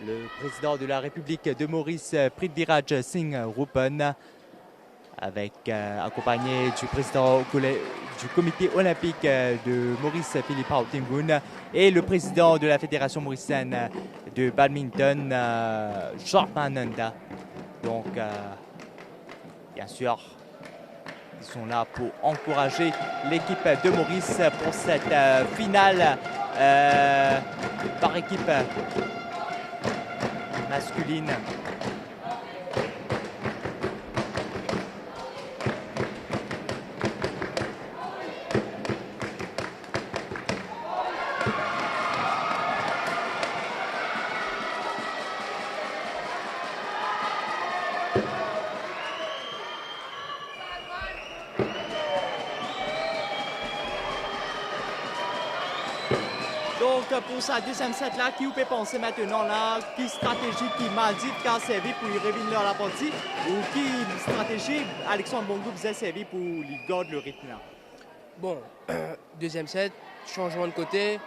Le président de la République de Maurice, Prithviraj Singh Rupan, accompagné du président du comité olympique de Maurice Philippe Houghton et le président de la Fédération mauricienne de badminton, Jordan Nanda. Donc, bien sûr, ils sont là pour encourager l'équipe de Maurice pour cette finale par équipe masculine. Donc, pour sa deuxième set là, qui vous peut penser maintenant là, qui stratégie qui Maldives qui a servi pour y revenir à la partie ou qui stratégie Alexandre Bongo vous a servi pour lui garder le rythme là? Bon, deuxième set, changement de côté.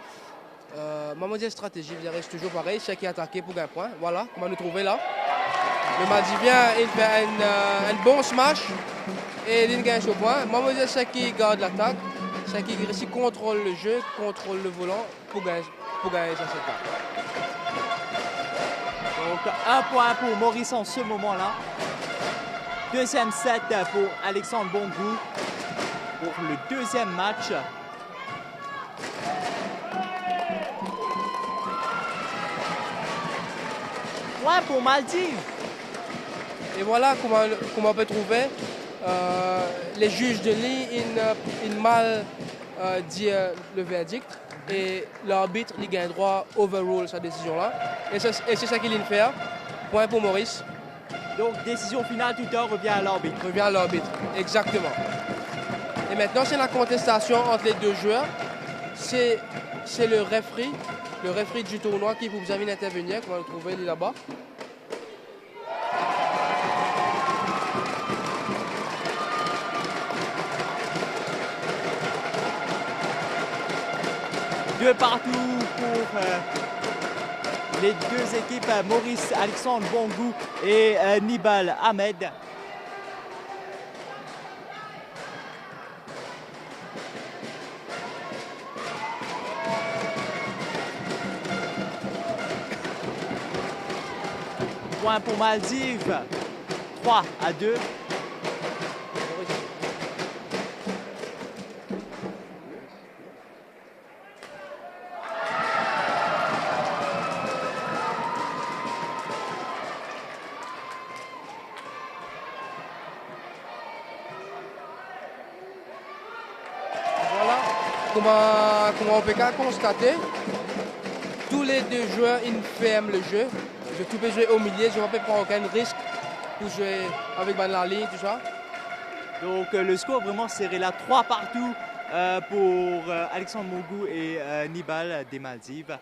Ma modèle stratégie, il reste toujours pareil, c'est qui est attaqué pour un point. Voilà, comment nous trouver là. Le Maldivien, il fait un bon smash et il gagne au point. Ma modèle, c'est qui garde l'attaque. C'est qui contrôle le jeu, contrôle le volant pour gagner ça cette carte. Donc un point pour Maurice en ce moment-là. Deuxième set pour Alexandre Bongo pour le deuxième match. Point pour Maldives. Et voilà comment on peut trouver. Les juges de ligne, ils mal dit le verdict et l'arbitre il gagne droit overrule sa décision là et c'est ça qu'il vient faire. Point pour Maurice. Donc décision finale, tout à revient à l'arbitre. Revient à l'arbitre, exactement. Et maintenant c'est la contestation entre les deux joueurs. C'est le referee du tournoi qui vous invite à intervenir, qu'on va le trouver là-bas. Deux partout pour les deux équipes, Maurice Alexandre Bongo et Nibal Ahmed. Point pour Maldives, 3-2. Comment on peut constater, tous les deux joueurs ils ferment le jeu. Je peux jouer au milieu, je ne vais pas prendre aucun risque pour jouer avec la ligne, tout ça. Donc le score vraiment serré là, 3 partout pour Alexandre Bongo et Nibal des Maldives.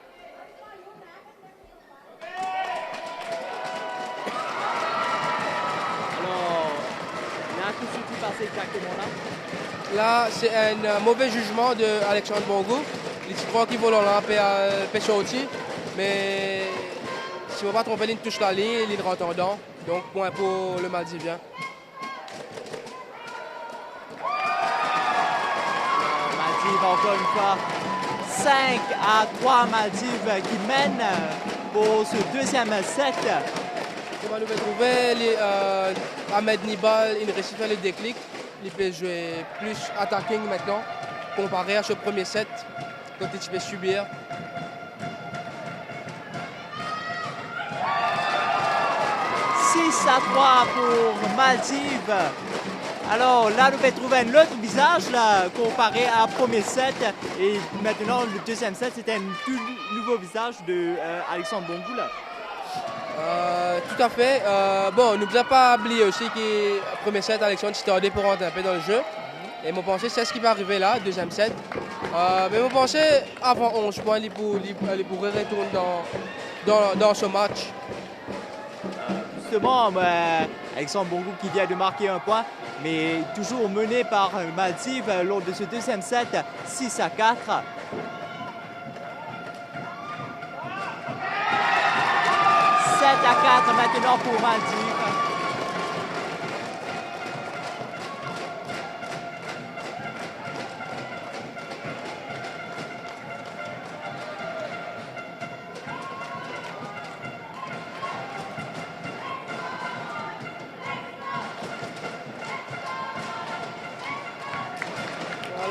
Alors, là, tout ce qui passe exactement là. Là, c'est un mauvais jugement d'Alexandre Bongo. Il se croit qu'il vole là, peut sortir, mais si on ne va pas tromper, il touche la ligne, il rentre dedans. Donc, point pour le Maldivien. Maldives, encore une fois, 5-3 Maldives qui mènent pour ce deuxième set. On va nous retrouver Ahmed Nibal, il réussit à faire le déclic. Il peut jouer plus attacking maintenant, comparé à ce premier set, quand il peut subir. « 6-3 pour Maldives. Alors là, nous pouvons trouver un autre visage là, comparé à premier set. Et maintenant, le deuxième set, c'était un tout nouveau visage de Alexandre Bongo là. Tout à fait. Bon, n'oubliez pas oublier aussi que le premier set, Alexandre s'était tardé pour rentrer un peu dans le jeu. Et mon pensée, c'est ce qui va arriver là, deuxième set. Mais mon pensée, avant 11 points, il pourrait retourner dans ce match. Justement, Alexandre Bongo qui vient de marquer un point, mais toujours mené par Maldives lors de ce deuxième set, 6-4. « 7-4 maintenant pour Maldives.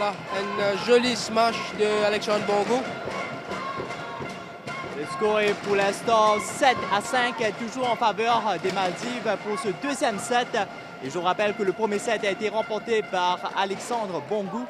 Voilà, un joli smash de Alexandre Bongo. Le score est pour l'instant 7-5, toujours en faveur des Maldives pour ce deuxième set. Et je vous rappelle que le premier set a été remporté par Alexandre Bongo.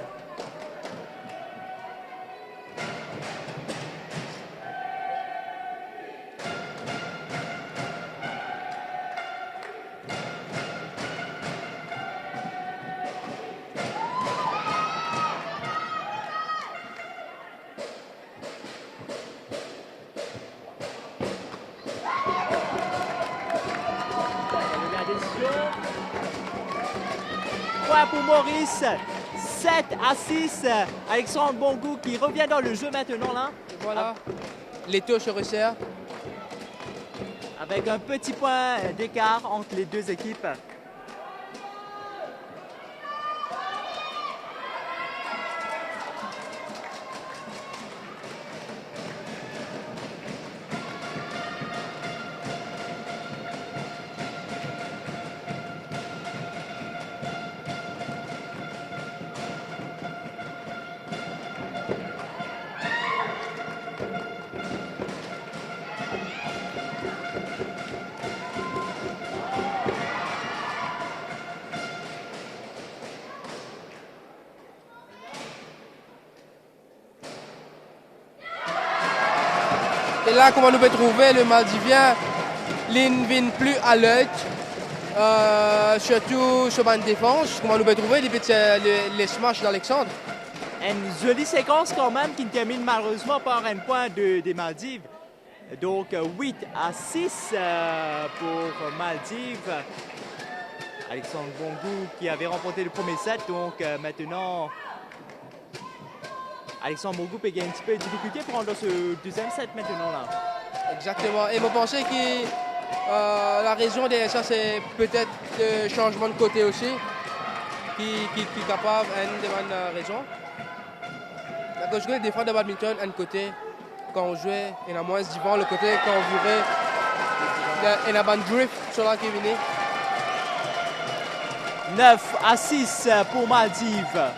Point pour Maurice, 7-6. Alexandre Bongo qui revient dans le jeu maintenant là. Et voilà, les taux se resserrent. Avec un petit point d'écart entre les deux équipes. Et là, comment nous peut trouver le Maldivien, il ne vient plus à l'œil, surtout sur la défense. Comment nous peut trouver les smash d'Alexandre. Une jolie séquence quand même qui termine malheureusement par un point des Maldives. Donc 8-6 pour Maldives. Alexandre Bongo qui avait remporté le premier set. Donc maintenant, Alexandre Bongo peut gagner un petit peu de difficulté pour rentrer dans ce deuxième set maintenant là. Exactement. Et je pensais que la raison de ça, c'est peut-être le changement de côté aussi, qui est capable de bonne raison. Quand je jouais des fois de badminton, un côté, quand on jouait, il y en a moins devant le côté, quand on jouait, il y a un drift sur la qui venait. 9-6 pour Maldives.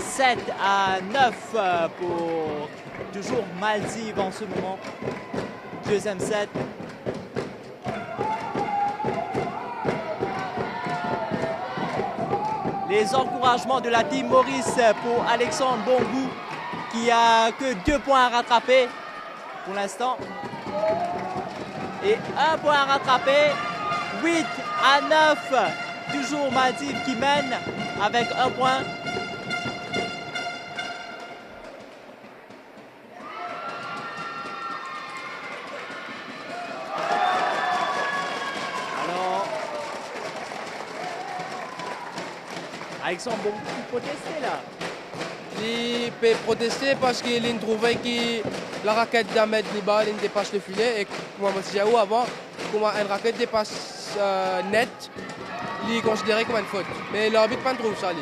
« 7-9 pour toujours Maldives en ce moment. Deuxième set. Les encouragements de la team Maurice pour Alexandre Bongo qui a que 2 points à rattraper pour l'instant. Et 1 point à rattraper. 8-9. Toujours Maldives qui mène avec 1 point. Alexandre Bongo qui protestait là. Il peut protester parce qu'il trouvait que la raquette d'Ahmed Liba dépasse le filet et comme je disais avant, comme une raquette dépasse net, il est considéré comme une faute. Mais l'arbitre ne trouve ça.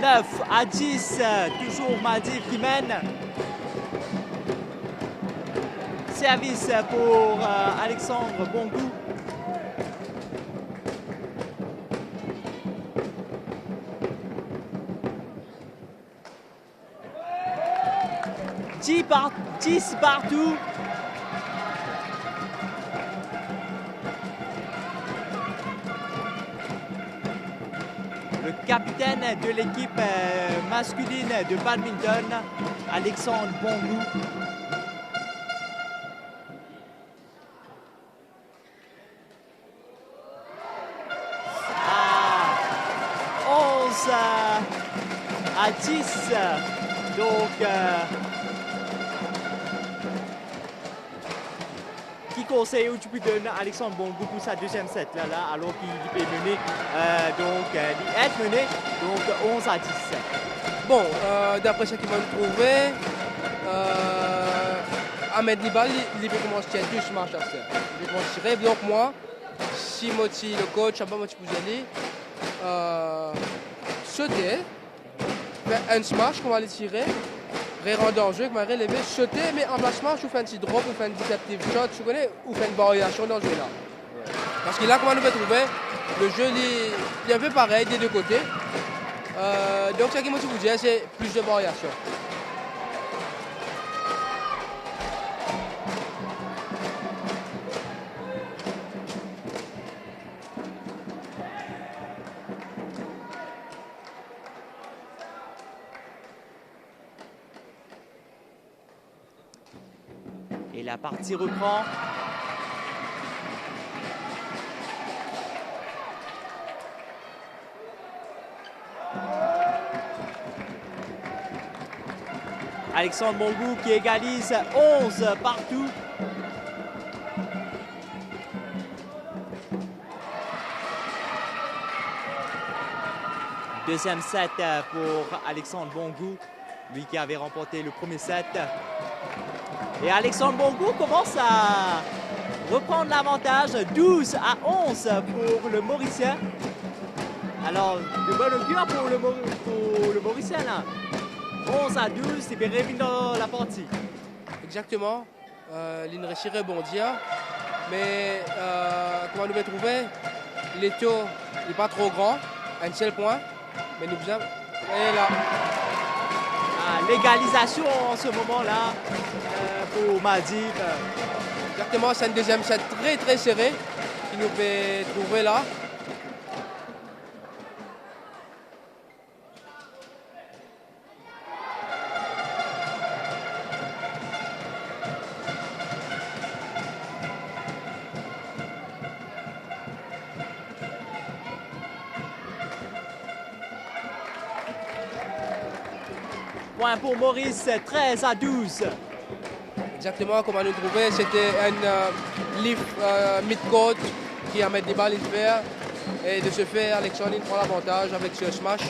9-10, toujours Maldives qui mène. Service pour Alexandre Bongo. Par 10 partout. Le capitaine de l'équipe masculine de badminton, Alexandre Bongo. À 10. Donc qui conseille où tu peux donner à Alexandre Bongo pour sa deuxième set là, alors qu'il peut mener il est mené donc 11-10. Bon, d'après ce qu'ils m'ont trouvé, Ahmed Nibal, il peut commencer à tirer match à ça. Il peut commencer à tirer. Donc moi, si Moti, le coach, Abba Moti Pouzeli, sauter, faire un smash qu'on va aller tirer, rendre en jeu, qu'on va relever, sauter, mais en place smash, ou faire un petit drop, ou faire un deceptive shot, tu connais, ou faire une variation dans ce jeu-là. Parce que là, comment nous pouvons trouver, le jeu il est un peu pareil des deux côtés. Donc, ce que Moti Pouzeli, c'est plus de variations. Et la partie reprend. Alexandre Bongou qui égalise 11 partout. Deuxième set pour Alexandre Bongou, lui qui avait remporté le premier set. Et Alexandre Bongou commence à reprendre l'avantage, 12 à 11 pour le Mauricien. Alors, de bonne augure pour le Mauricien là. 11 à 12, c'est bien réuni dans la partie. Exactement. Il réussit à rebondir. Mais comment nous pouvons trouver, l'étau n'est pas trop grand, un seul point. Mais nous faisons. Et là. L'égalisation en ce moment-là pour Maldives. Exactement, c'est un deuxième set très très serré qui nous fait trouver là. Point pour Maurice, 13 à 12. Exactement, comme on nous trouvait, c'était un lift mid-court qui a mis des balles à faire. Et de ce fait, Alexandre prend l'avantage avec ce smash. «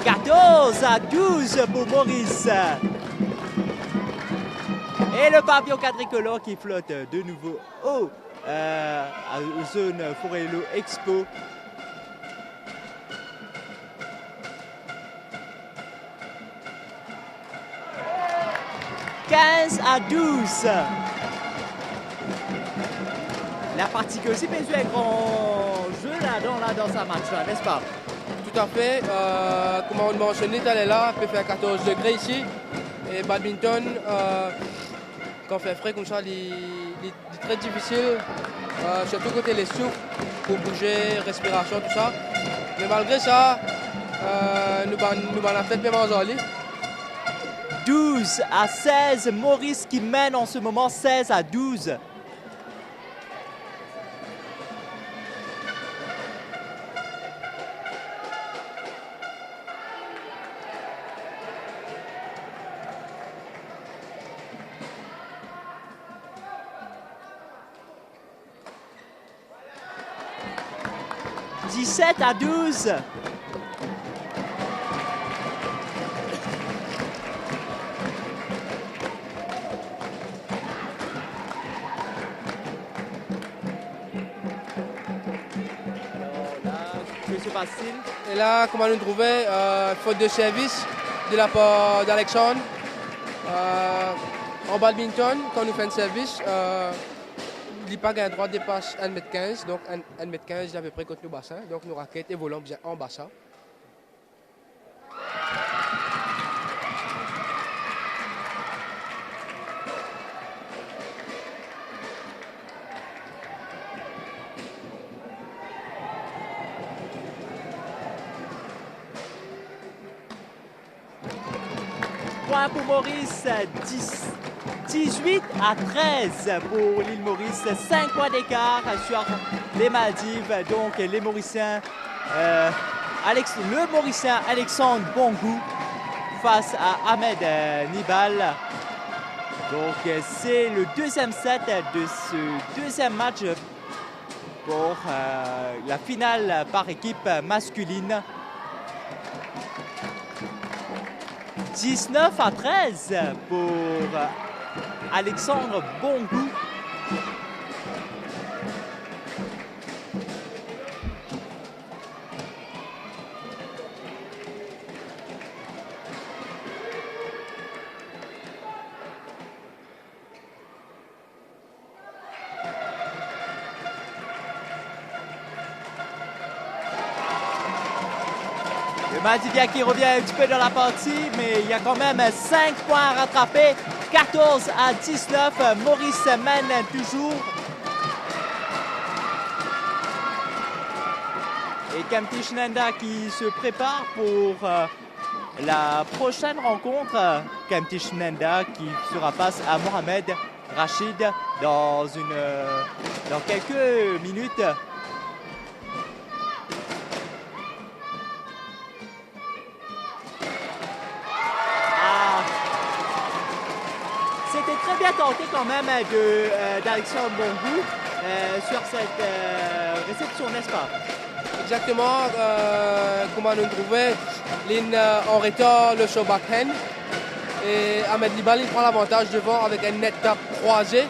14 à 12 pour Maurice. Et le pavillon quadricolore qui flotte de nouveau haut à zone Forello Expo. « 15 à 12. La partie que aussi perçue un grand jeu là dans sa match, n'est-ce pas? Tout à fait. Comme on mentionnait, elle est là, elle peut faire 14 degrés ici. Et badminton, quand on fait frais comme ça, il est très difficile, surtout côté les souffles, pour bouger, respiration, tout ça. Mais malgré ça, nous allons la tête même en Zali. 12 à 16, Maurice qui mène en ce moment 16 à 12. « 17 à 12. Facile. Et là, comment nous trouver, faute de service de la part d'Alexandre. En badminton, quand nous faisons un service, il n'y a pas un droit de dépasse 1m15, donc 1m15 à peu près contre nos bassins. Donc nos raquettes évoluent bien en bassin. Point pour Maurice, 18 à 13 pour l'île Maurice, 5 points d'écart sur les Maldives. Donc les Mauriciens, le Mauricien Alexandre Bongou face à Ahmed Nibal. Donc, c'est le deuxième set de ce deuxième match pour la finale par équipe masculine. 19-13 pour Alexandre Bongou. Madivia qui revient un petit peu dans la partie, mais il y a quand même 5 points à rattraper. 14-19, Maurice mène toujours. Et Kamtish Nanda qui se prépare pour la prochaine rencontre. Kamtish Nanda qui sera face à Mohamed Rachid dans quelques minutes. C'était très bien tenté quand même d'Alexandre Bongou sur cette réception, n'est-ce pas? Exactement, comment nous trouvait, on retard le show backhand et Ahmed Nibal il prend l'avantage devant avec un net tap croisé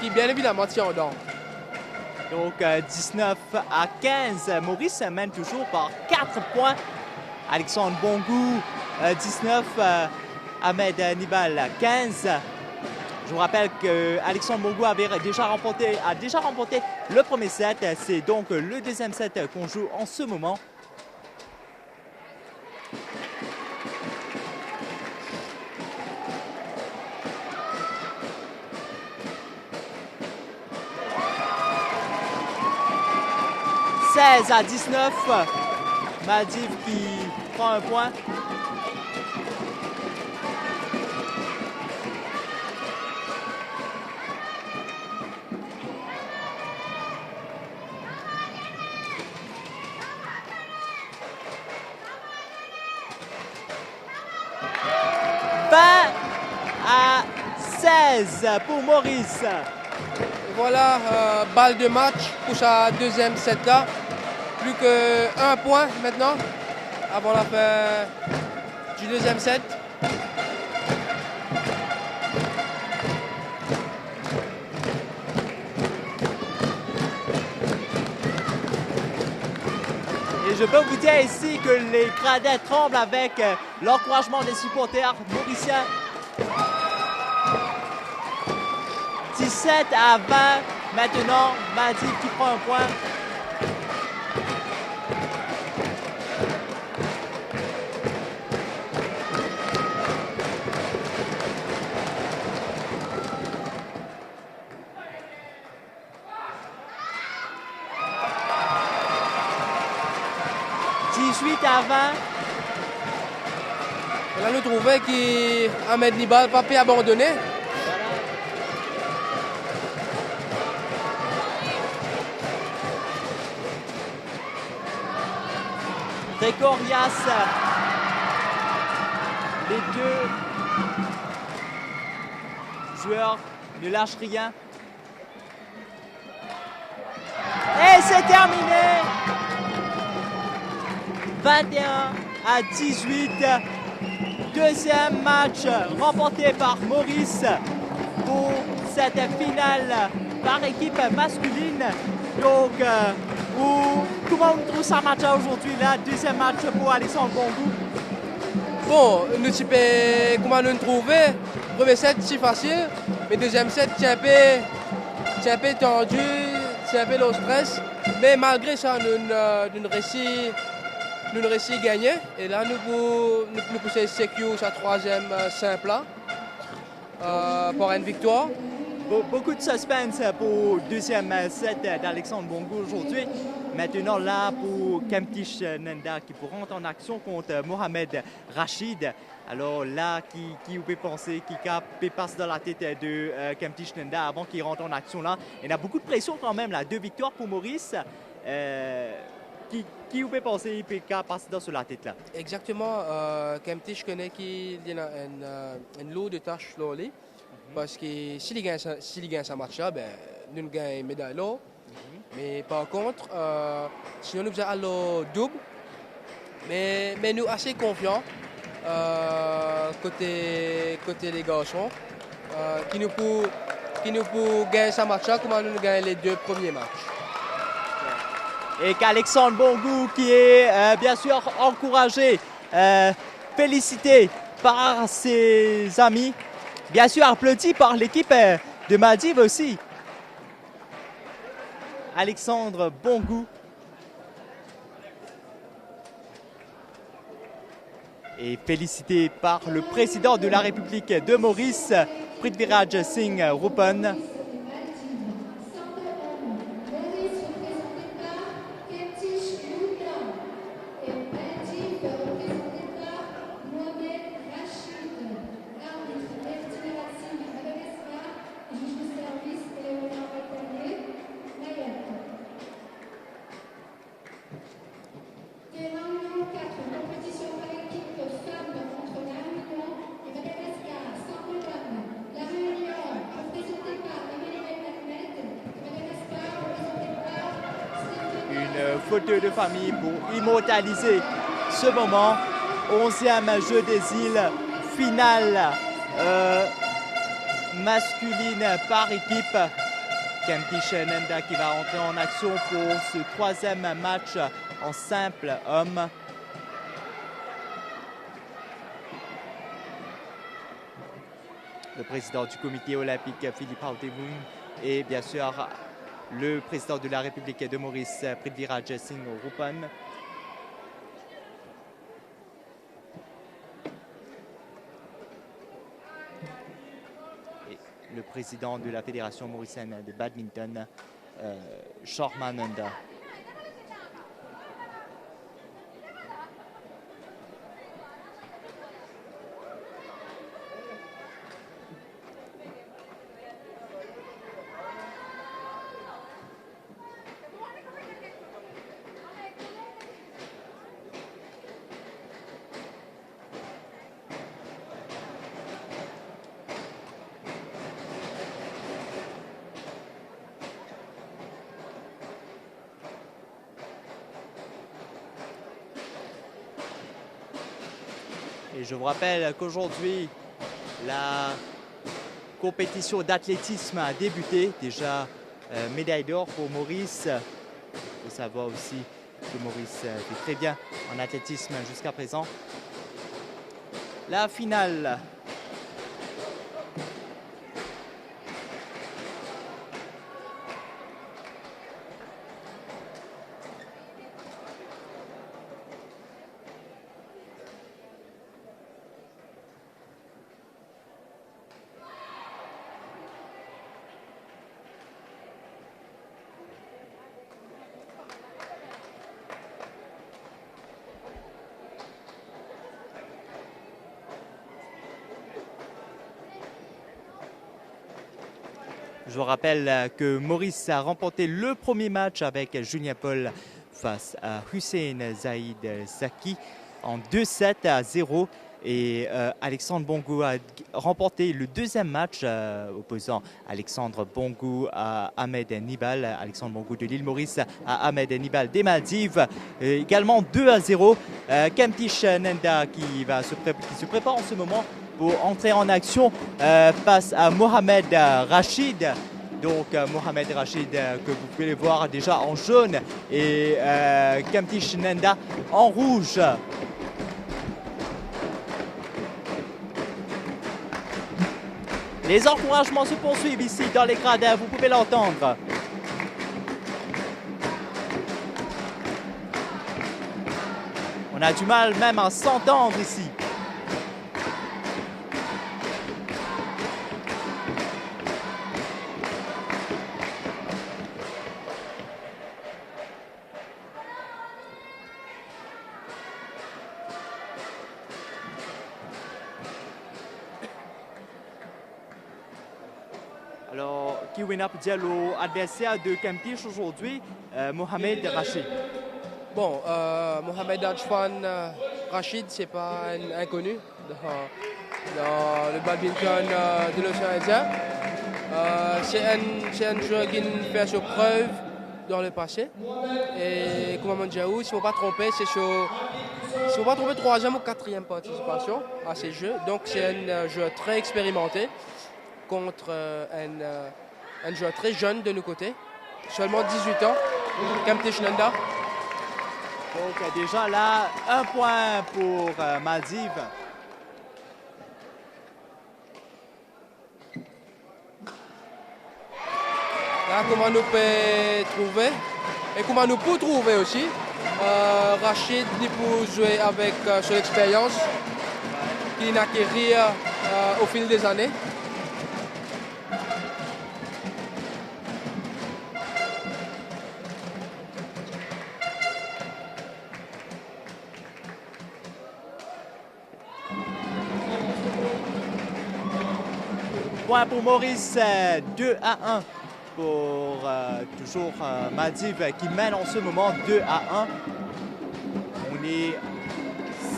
qui bien évidemment tient en dents. Donc 19-15, Maurice mène toujours par 4 points. Alexandre Bongou 19, Ahmed Nibal 15. Je vous rappelle qu'Alexandre Bongou a déjà remporté le premier set. C'est donc le deuxième set qu'on joue en ce moment. « 16-19, Madiv qui prend un point. À 16 pour Maurice. Voilà, balle de match pour sa deuxième set là. Plus qu'un point maintenant avant la fin du deuxième set. Et je peux vous dire ici que les gradins tremblent avec l'encouragement des supporters mauriciens. 17-20, maintenant Madib qui prend un point. À 20. Et là, nous trouvons qu'Ahmed Nibal pas pu abandonner. Très coriace. Les deux joueurs ne lâchent rien. Et c'est terminé. 21-18, deuxième match remporté par Maurice pour cette finale par équipe masculine. Donc, comment on trouve ça match aujourd'hui, là, deuxième match pour Alexandre Bongou? Bon, nous type comment nous trouver. Premier set, c'est facile, mais deuxième set, c'est un peu tendu, c'est un peu le stress, mais malgré ça, nous réussi à gagner. Et là, nous poussons CQ sa troisième simple pour une victoire. Beaucoup de suspense pour le deuxième set d'Alexandre Bongou aujourd'hui. Maintenant, là, pour Kamtish Nanda qui pourra entrer en action contre Mohamed Rachid. Alors là, qui peut penser, qui passe dans la tête de Kamtish Nanda avant qu'il rentre en action là. Il y a beaucoup de pression quand même, là. 2 victoires pour Maurice. qui vous peut penser qu'il peut passer dans sur la tête là? Exactement, Kempty, je connais qu'il y a une lot de tâches là. Parce que s'il gagne ce match-là, ben, nous gagnons une médaille là. Mais par contre, sinon nous allons double. Mais nous sommes assez confiants côté les garçons qui nous pour gagner ce match-là comme nous gagnons les 2 premiers matchs. Et qu'Alexandre Bongou qui est bien sûr encouragé, félicité par ses amis, bien sûr applaudi par l'équipe de Maldives aussi. Alexandre Bongou. Et félicité par le président de la République de Maurice, Prithviraj Singh Rupan. Une photo de famille pour immortaliser ce moment. 11e jeu des îles, finale masculine par équipe. Kempty Nanda qui va entrer en action pour ce 3e match en simple homme. Le président du comité olympique Philippe Hautevung et bien sûr le président de la République de Maurice, Prithviraj Singh Rupan. Et le président de la Fédération mauricienne de badminton, Sharma Nanda. Et je vous rappelle qu'aujourd'hui, la compétition d'athlétisme a débuté. Déjà, médaille d'or pour Maurice. Il faut savoir aussi que Maurice fait très bien en athlétisme jusqu'à présent. La finale. Je vous rappelle que Maurice a remporté le premier match avec Julien Paul face à Hussein Zaid Zaki en 2-7-0. Et Alexandre Bongou a remporté le deuxième match opposant Alexandre Bongou à Ahmed Nibal. Alexandre Bongou de l'île Maurice à Ahmed Nibal des Maldives. Également 2-0. Kempty Nanda qui se prépare en ce moment pour entrer en action face à Mohamed Rachid. Donc Mohamed Rachid que vous pouvez voir déjà en jaune et Kempty Nanda en rouge. Les encouragements se poursuivent ici dans les gradins, vous pouvez l'entendre. On a du mal même à s'entendre ici. Alors, Kiwinap Diallo, adversaire de Kempty aujourd'hui, Mohamed Rachid. Bon, Mohamed Adjwan Rachid, c'est pas un inconnu dans le badminton de l'océan Indien. C'est un joueur qui fait ses preuves dans le passé. Et comme Manjaou, si je ne me pas tromper, c'est si je ne troisième ou quatrième participation à ces jeux. Donc c'est un joueur très expérimenté contre un joueur très jeune de nos côtés. Seulement 18 ans, Kamtish Nanda. Donc déjà là, 1 point pour Maldives. Là, comment nous peut trouver et comment nous pouvons trouver aussi. Rachid il peut jouer avec son expérience qu'il a acquis au fil des années. Point pour Maurice, 2-1 pour toujours Maldives qui mène en ce moment 2-1.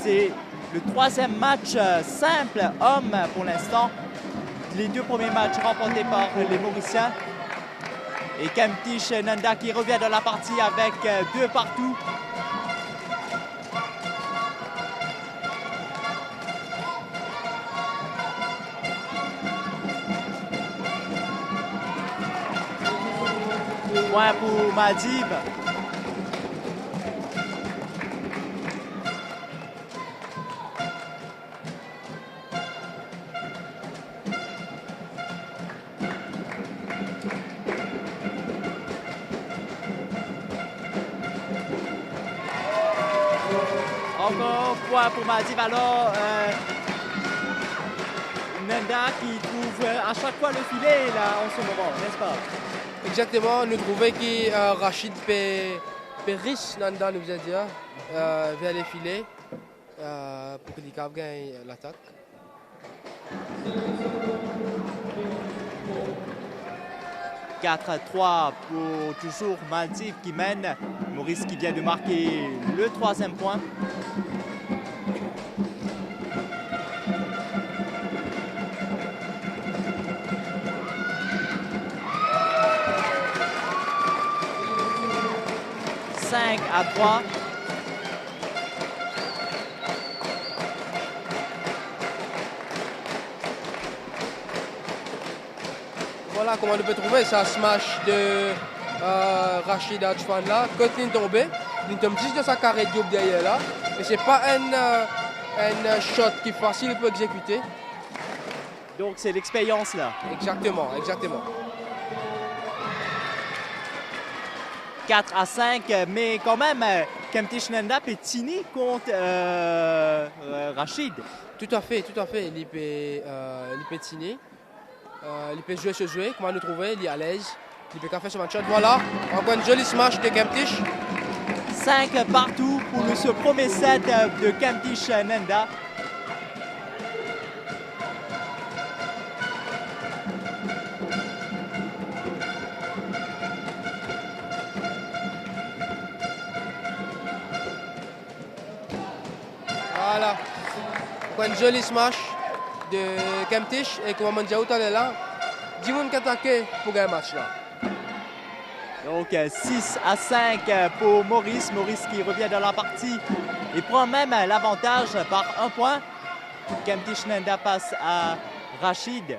C'est le troisième match simple homme pour l'instant. Les 2 premiers matchs remportés par les Mauriciens. Et Kamtish Nanda qui revient dans la partie avec 2 partout. Point pour Maldives. Encore point pour Maldives. Alors, Nanda qui trouve à chaque fois le filet là en ce moment, n'est-ce pas? Exactement, nous trouvons que Rachid Péris Nanda nous a dit vers les filets pour que les Cavs gagnent l'attaque. « 4-3 pour toujours Maldives qui mène. Maurice qui vient de marquer le 3e point. « 5-3. Voilà comment on peut trouver ça smash de Rachid Adjwan là. Quand il est tombé, il tombe juste de sa carré de derrière là. Et c'est pas un shot qui est facile pour exécuter. Donc c'est l'expérience là. Exactement, exactement. 4-5, mais quand même, Kamtish Nanda Petini contre Rachid. Tout à fait, tout à fait. Il peut signer. Il peut jouer, comment nous trouver, il est à l'aise. Il peut faire ce match. Voilà, encore une jolie smash de Kamtish. 5 partout pour ce premier set de Kamtish Nanda. Voilà, encore une jolie smash de Kamtish et comment Manjaou est là. 10 personnes qui attaquent pour gagner le match là. Donc 6-5 pour Maurice. Maurice qui revient dans la partie et prend même l'avantage par 1 point. Kamtish Nanda passe à Rachid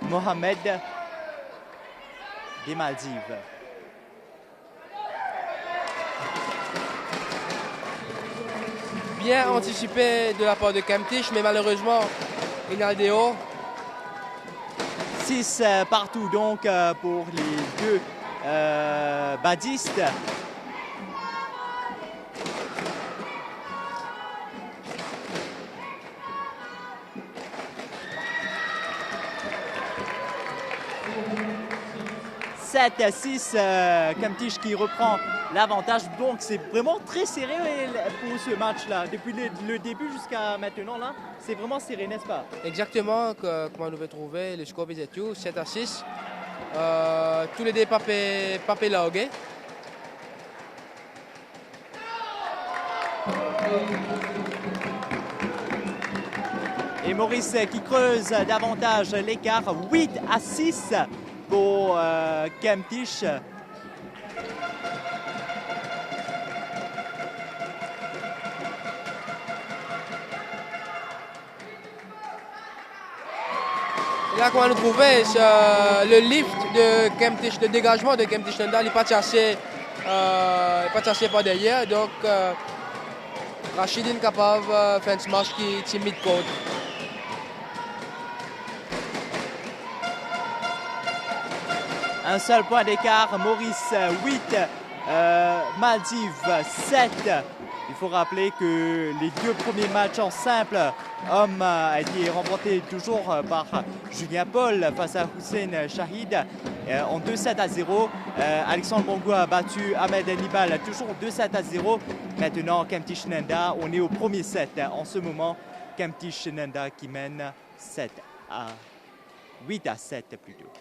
Mohamed des Maldives. Bien anticipé de la part de Kamtish, mais malheureusement, Rinaldeo. 6 partout donc pour les 2 badistes. « 7-6, Kamtish qui reprend l'avantage. Donc c'est vraiment très serré pour ce match-là. Depuis le début jusqu'à maintenant, là, c'est vraiment serré, n'est-ce pas? Exactement, comme on devait trouver, le score est tout, 7-6. Tous les deux papés largués. Et Maurice qui creuse davantage l'écart, 8-6 pour Kemptich. Là, qu'on a trouvé le lift de Kemptich, le dégagement de Kemptich Nanda, il n'est pas chassé par derrière. Donc, Rachid est capable de faire un smash qui est mid-code. Un seul point d'écart, Maurice 8, Maldives 7. Il faut rappeler que les 2 premiers matchs en simple hommes a été remporté toujours par Julien Paul face à Hussein Shahid en 2-7-0. Alexandre Bongo a battu Ahmed Hannibal toujours 2-7-0. Maintenant, Kemptich Nanda, on est au premier set. En ce moment, Kemptich Nanda qui mène 8-7 plutôt.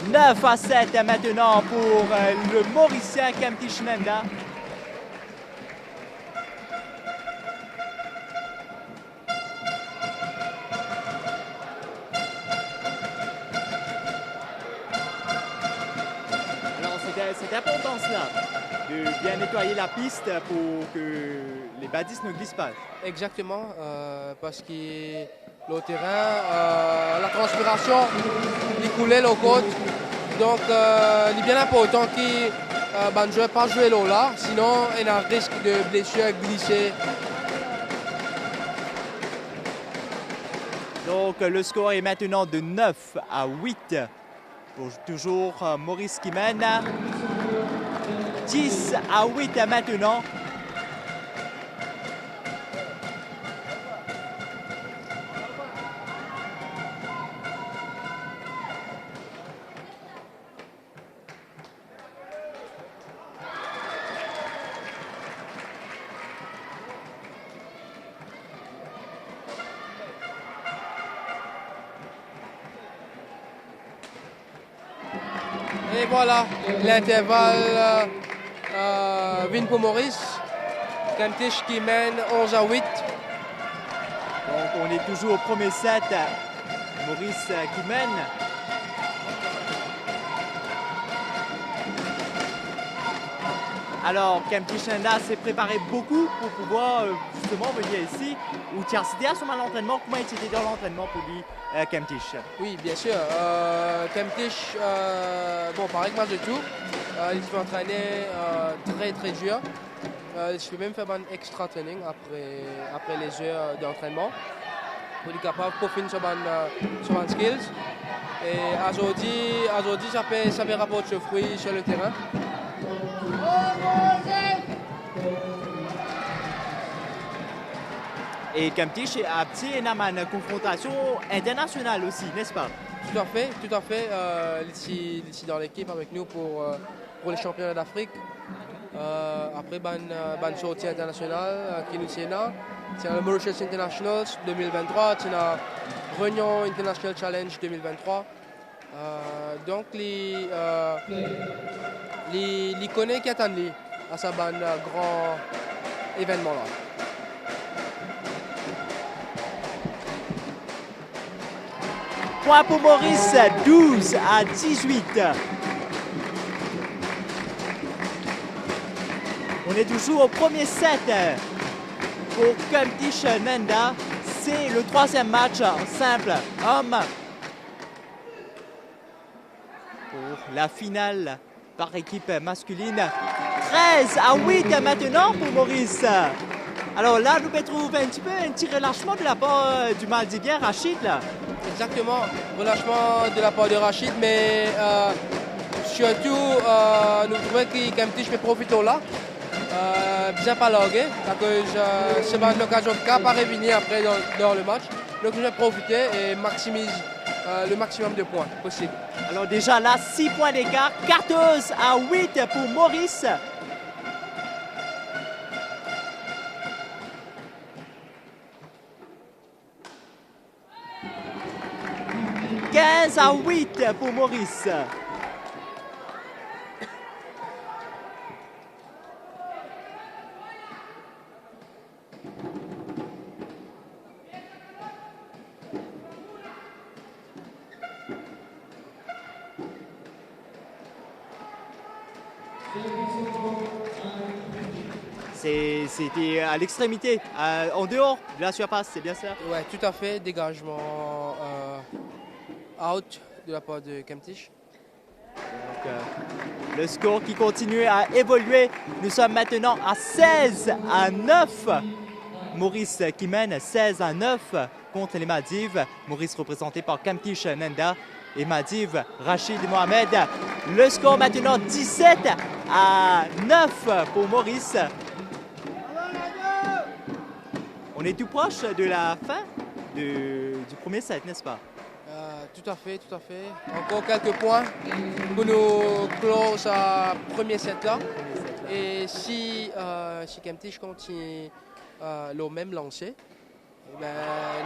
9-7 maintenant pour le Mauricien Kemptich Nanda. Alors c'est important cela, de bien nettoyer la piste pour que les badistes ne glissent pas. Exactement, parce que le terrain, la transpiration, il coulait le côte. Donc, il est bien important que ne joueur pas jouer l'eau là, sinon il a un risque de blessure glisser. Donc, le score est maintenant de 9-8 pour toujours Maurice qui mène. 10-8 maintenant. Et voilà, l'intervalle vient pour Maurice. Kemptich qui mène 11-8. Donc on est toujours au premier set. Maurice qui mène. Alors Kemptich Nanda s'est préparé beaucoup pour pouvoir justement venir ici. Ou c'était à son l'entraînement. Comment était dans l'entraînement pour lui, Kemptich? Oui, bien sûr. Kemptich, pareil que moi de tout, il se fait entraîner très très dur. Je peux même faire un extra training après les heures d'entraînement pour être capable de peaufiner sur mes skills. Et aujourd'hui, ça fait rapporter ce fruit sur le terrain. Et Kemptich a une confrontation internationale aussi, n'est-ce pas? Tout à fait. Ici dans l'équipe avec nous pour les championnats d'Afrique. Après, ban sortie internationale qui nous tient là. C'est le Mauritius Internationals 2023, c'est la Réunion International Challenge 2023. Donc, les connaît qui attendent à ce grand événement là. Point pour Maurice, 12-18. On est toujours au premier set pour Kemptich Nanda. C'est le 3e match simple homme pour la finale par équipe masculine. 13-8 maintenant pour Maurice. Alors là, nous pouvons trouver un petit relâchement de la part du Maldivien Rachid. Là. Exactement, relâchement de la part de Rachid, mais surtout, nous trouvons que Kemptich peut profiter là. Bien pas largué, parce que c'est une occasion de cap à revenir après dans le match. Donc je vais profiter et maximise le maximum de points possible. Alors déjà là, 6 points d'écart, 14-8 pour Maurice. « 15-8 pour Maurice. C'était à l'extrémité, en dehors de la surface, c'est bien ça? Ouais, tout à fait. Dégagement out de la part de Kemptich. Donc, le score qui continue à évoluer. Nous sommes maintenant à 16-9. Maurice qui mène 16-9 contre les Maldives. Maurice représenté par Kemptich Nanda et Maldives Rachid Mohamed. Le score maintenant 17-9 pour Maurice. On est tout proche de la fin du premier set, n'est-ce pas? Tout à fait, tout à fait. Encore quelques points pour nous clore ce premier set là. Et si Kemptich continue le même lancer,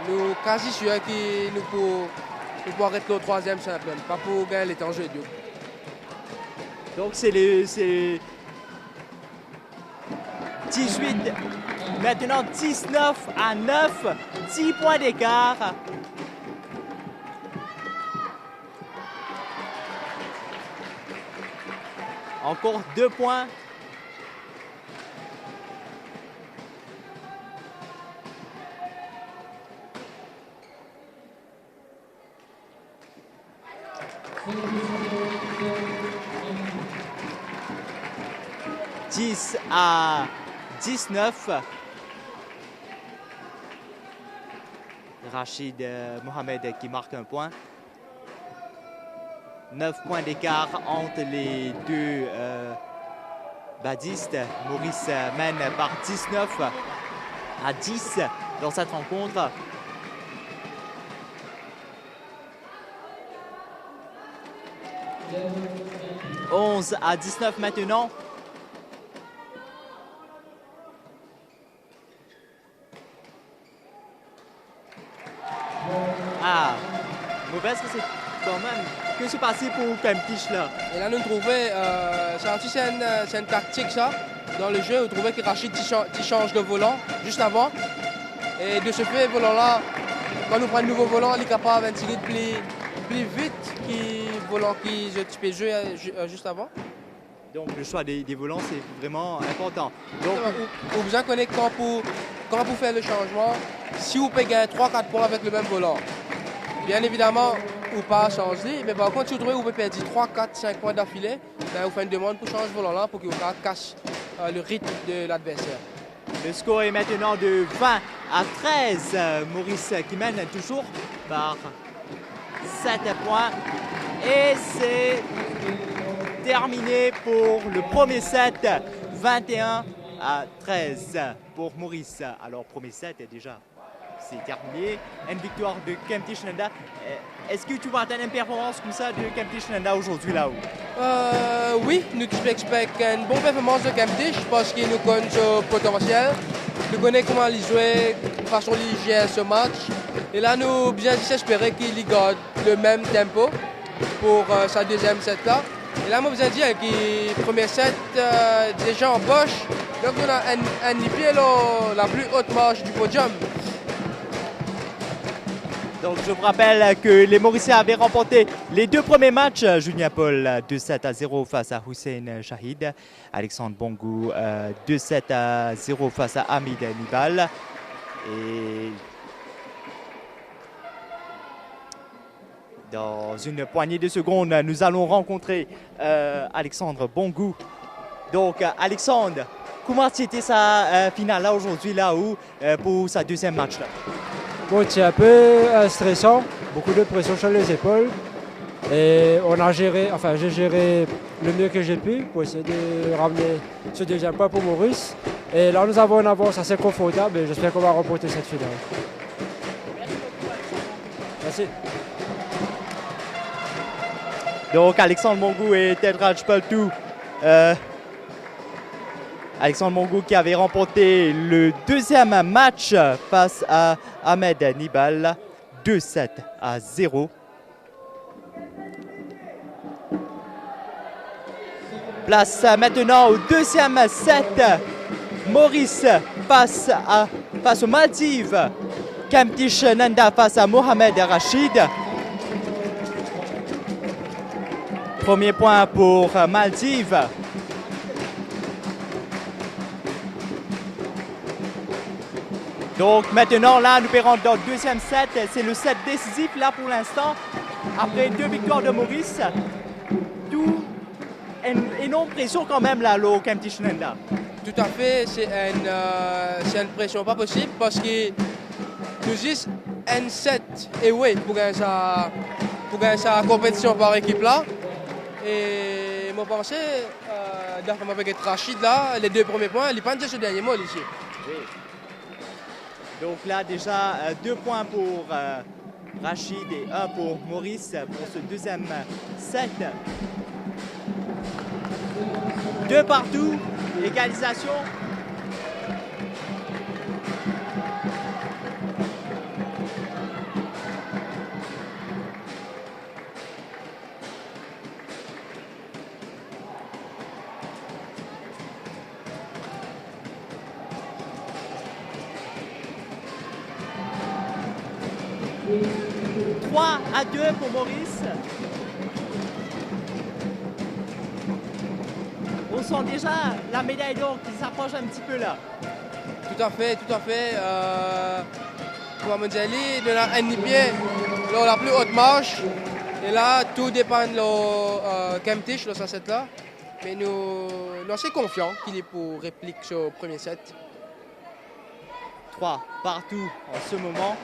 nous quasi sûrs que nous pouvons arrêter le troisième set, pas pour gagner les temps de jeu. Donc c'est 18, maintenant 19-9, 10 points d'écart. Encore 2 points. « 10-19. Rachid Mohamed qui marque un point. 9 points d'écart entre les deux badistes. Maurice mène par 19-10 dans cette rencontre. « 11-19 maintenant. Ah, mauvaise réception quand même. Que se passait pour Kemptich là? Et là, nous trouvons, c'est une tactique ça. Dans le jeu, nous trouvons que Rachid change de volant juste avant. Et de ce fait, volant-là, quand nous prenons un nouveau volant, il est capable de tirer plus vite que le volant qui est joué juste avant. Donc le choix des volants, c'est vraiment important. Donc, vous besoin connaître quand pour faire le changement, si vous pouvez gagner 3-4 points avec le même volant. Bien évidemment, ou pas changer, mais par contre, si vous trouvez que vous pouvez perdre 3, 4, 5 points d'affilée, vous faites une demande pour changer ce volant-là pour que vous casse le rythme de l'adversaire. Le score est maintenant de 20-13. Maurice qui mène toujours par 7 points. Et c'est terminé pour le premier set, 21-13 pour Maurice. Alors, premier set est déjà c'est terminé. Une victoire de Kemptich Nanda. Est-ce que tu vas attendre une performance comme ça de Kemptich Nanda aujourd'hui là-haut? Oui, nous expectons une bonne performance de Kemptich parce qu'il nous connaît son potentiel. Nous connaissons comment il joue, de façon il gère ce match. Et là, nous bien espérer qu'il garde le même tempo pour sa deuxième set là. Et là, moi, je vous ai dit que le premier set déjà en poche. Donc, on a un pied la plus haute marche du podium. Donc, je vous rappelle que les Mauriciens avaient remporté les 2 premiers matchs. Julien Paul 2-7-0 face à Hussein Shahid. Alexandre Bongou 2-7-0 face à Hamid Nibal. Et dans une poignée de secondes, nous allons rencontrer Alexandre Bongou. Donc, Alexandre, comment c'était sa finale là aujourd'hui là-haut pour sa deuxième match là? Bon, c'est un peu stressant, beaucoup de pression sur les épaules. Et j'ai géré le mieux que j'ai pu pour essayer de ramener ce deuxième point pour Maurice. Et là, nous avons une avance assez confortable et j'espère qu'on va remporter cette finale. Merci. Donc, Alexandre Bongou et Tedraj Paltou. Alexandre Bongou qui avait remporté le deuxième match face à Ahmed Nibal, 2-7-0. Place maintenant au deuxième set. Maurice face aux Maldives. Kemptich Nanda face à Mohamed Rachid. Premier point pour Maldives. Donc maintenant, là, nous payons dans le deuxième set. C'est le set décisif, là, pour l'instant. Après 2 victoires de Maurice, tout une énorme pression quand même, là, au Camp Tishnenda. Tout à fait, c'est une pression pas possible parce que nous juste un set et oui pour gagner sa compétition par équipe là. Et moi pensais, avec Rachid là, les 2 premiers points, il n'est pas déjà ce dernier mot ici. Oui. Donc là, déjà, 2 points pour Rachid et 1 pour Maurice pour ce deuxième set. 2 partout, égalisation. « 3-2 pour Maurice. On sent déjà la médaille d'or qui s'approche un petit peu là. Tout à fait, tout à fait. Comme on dit, de la NIP, la plus haute marche. Et là, tout dépend de Camp Tish, ce set là. Mais nous sommes confiants qu'il est pour réplique sur le premier set. 3 partout en ce moment.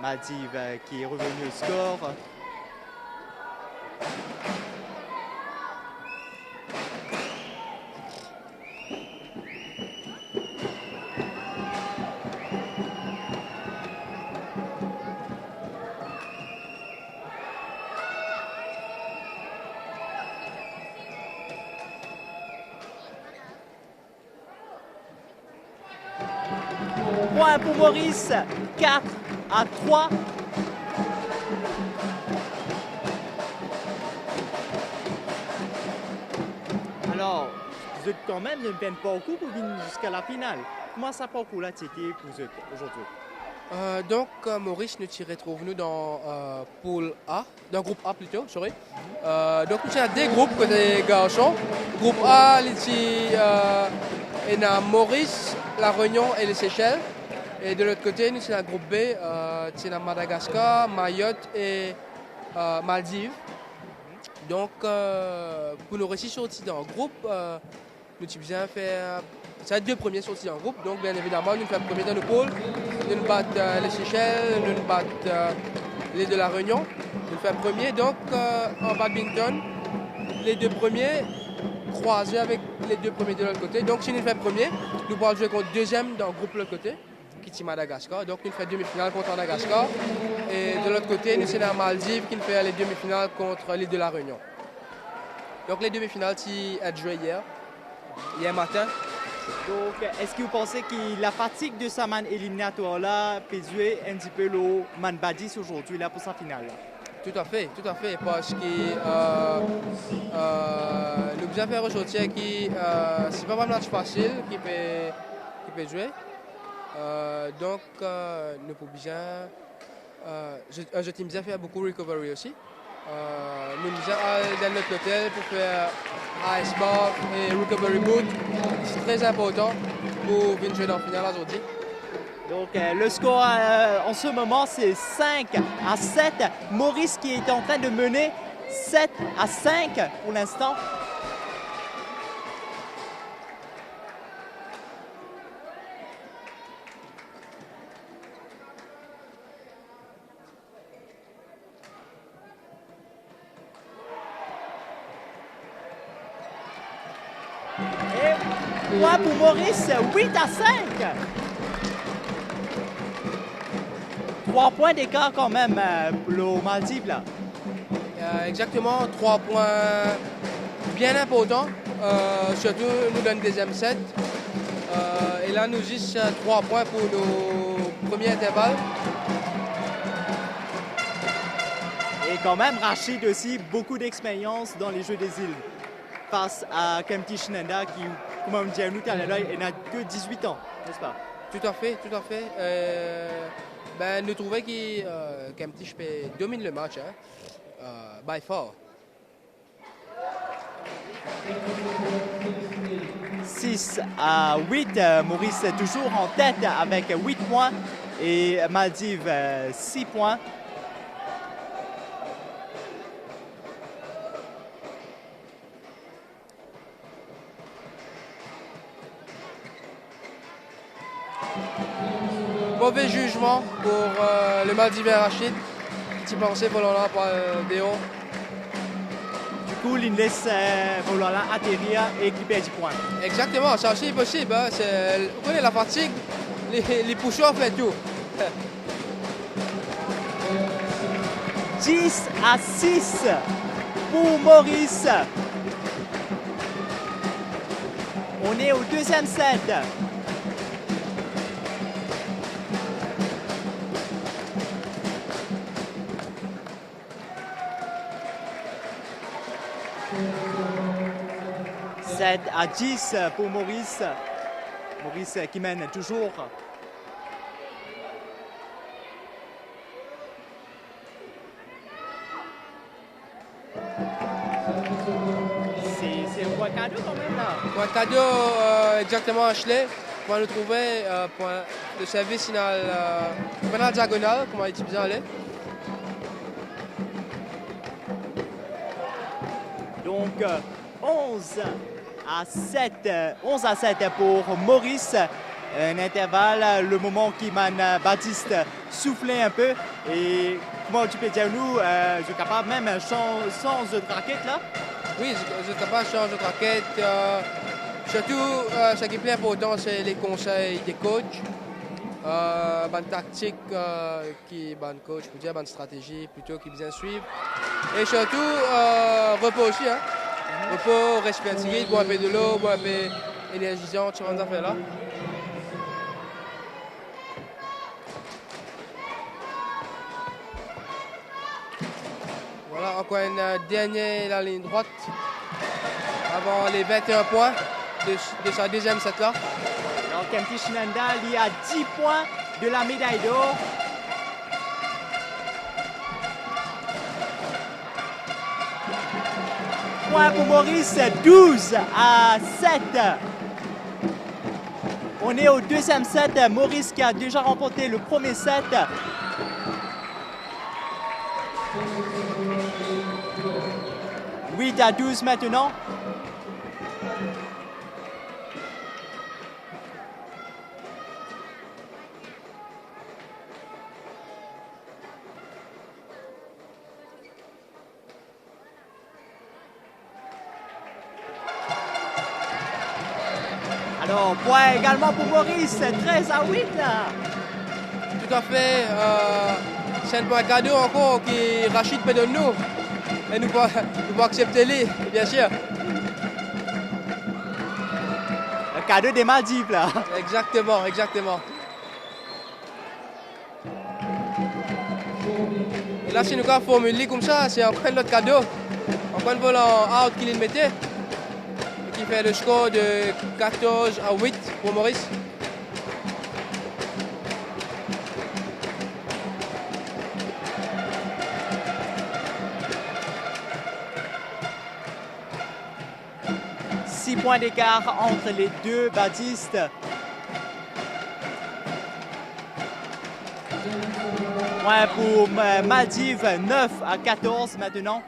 Maldiv qui est revenu au score. Point pour Maurice, 4-3. Alors, vous êtes quand même ne peine pas beaucoup pour venir jusqu'à la finale. Comment ça part pour la TT pour vous aujourd'hui? Donc, Maurice nous s'y retrouve nous dans pool A, dans groupe A plutôt, sorry. Donc, nous avons 2 groupes côté garçons. Groupe A, il y a Maurice, La Réunion et les Seychelles. Et de l'autre côté, nous sommes dans le groupe B, il y a Madagascar, Mayotte et Maldives. Donc, pour nous réussir sortir dans le groupe, nous avons bien fait. C'est les 2 premiers sortis dans le groupe. Donc, bien évidemment, nous faisons le premier dans le pôle. Nous battons les Seychelles, nous battons les de la Réunion. Nous faisons le premier. Donc, en badminton, les 2 premiers croisés avec les 2 premiers de l'autre côté. Donc, si nous faisons le premier, nous pourrons jouer contre le deuxième dans le groupe de l'autre côté, qui est Madagascar. Donc, nous faisons demi-finale contre Madagascar. Et de l'autre côté, nous sommes dans Maldives qui nous fait les demi-finales contre les de la Réunion. Donc, les demi-finales, qui ont joué hier matin. Donc, est-ce que vous pensez que la fatigue de sa man éliminatoire-là peut jouer un petit peu le Man Badis aujourd'hui là pour sa finale? Tout à fait, parce que nous bien faire ressortir qui c'est pas un match facile qui peut jouer. Donc, nous pouvons bien. Je t'aime bien faire beaucoup de recovery aussi. Nous sommes dans notre hôtel pour faire ice bath et recovery boot. C'est très important pour venir jouer dans la finale aujourd'hui. Donc le score en ce moment c'est 5-7. Maurice qui est en train de mener 7-5 pour l'instant. Et point pour Maurice, 8-5. 3 points d'écart quand même pour le Maldives là. Exactement, 3 points bien importants, surtout nous dans le deuxième set. Et là, nous juste 3 points pour nos premiers intervalles. Et quand même, Rachid aussi, beaucoup d'expérience dans les Jeux des îles. Face à Camp Tishnenda qui, comme on dit à nous, il n'a que 18 ans, n'est-ce pas? Tout à fait, tout à fait. Nous trouvons que Camp Tish domine le match, by far. 6-8. Maurice est toujours en tête avec 8 points et Maldives 6 points. Mauvais jugement pour le Maldives Rachid. Petit pensée pour l'on a pour Déo. Du coup, il laisse Volala atterrir et qui perd 10 points. Exactement, ça aussi est possible. Hein. Vous connaissez la fatigue, les push-offs et tout. 10-6 pour Maurice. On est au deuxième set. « 7-10 pour Maurice. Maurice qui mène toujours. C'est un cadeau quand même là. Pour un cadeau exactement à Schley, on va le trouver pour le service final, penal diagonal, comme on a dit bien aller. Donc 11-7 pour Maurice. Un intervalle, le moment qui mène Baptiste souffler un peu. Et comment tu peux dire nous, je suis capable même sans de raquette là. Oui, je suis capable de changer de raquette. Surtout, ce qui est plus important, c'est les conseils des coachs. Bonne tactique, bonne coach, bonne stratégie, plutôt qui bien suivre. Et surtout, repos aussi. Hein. Repos, respirer, boire un peu de l'eau, boire un peu énergisant, tu rentres affaires là. Voilà, encore une dernière la ligne droite avant les 21 points de sa deuxième set là. Alors Kempty Shinanda, il y a 10 points de la médaille d'or. Point pour Maurice, 12-7. On est au deuxième set. Maurice qui a déjà remporté le premier set. « 8-12 maintenant. Alors, point également pour Maurice, 13-8 là. Tout à fait. C'est un point cadeau encore que Rachid peut donner nous. Et nous pouvons accepter les, bien sûr. Le cadeau des Maldives là. Exactement, exactement. Et là, si nous avons formulé comme ça, c'est encore notre cadeau. Encore un vol en out qu'il mettait. Qui fait le score de 14-8 pour Maurice. Points d'écart entre les deux badistes. Point pour Maldives, 9-14 maintenant. «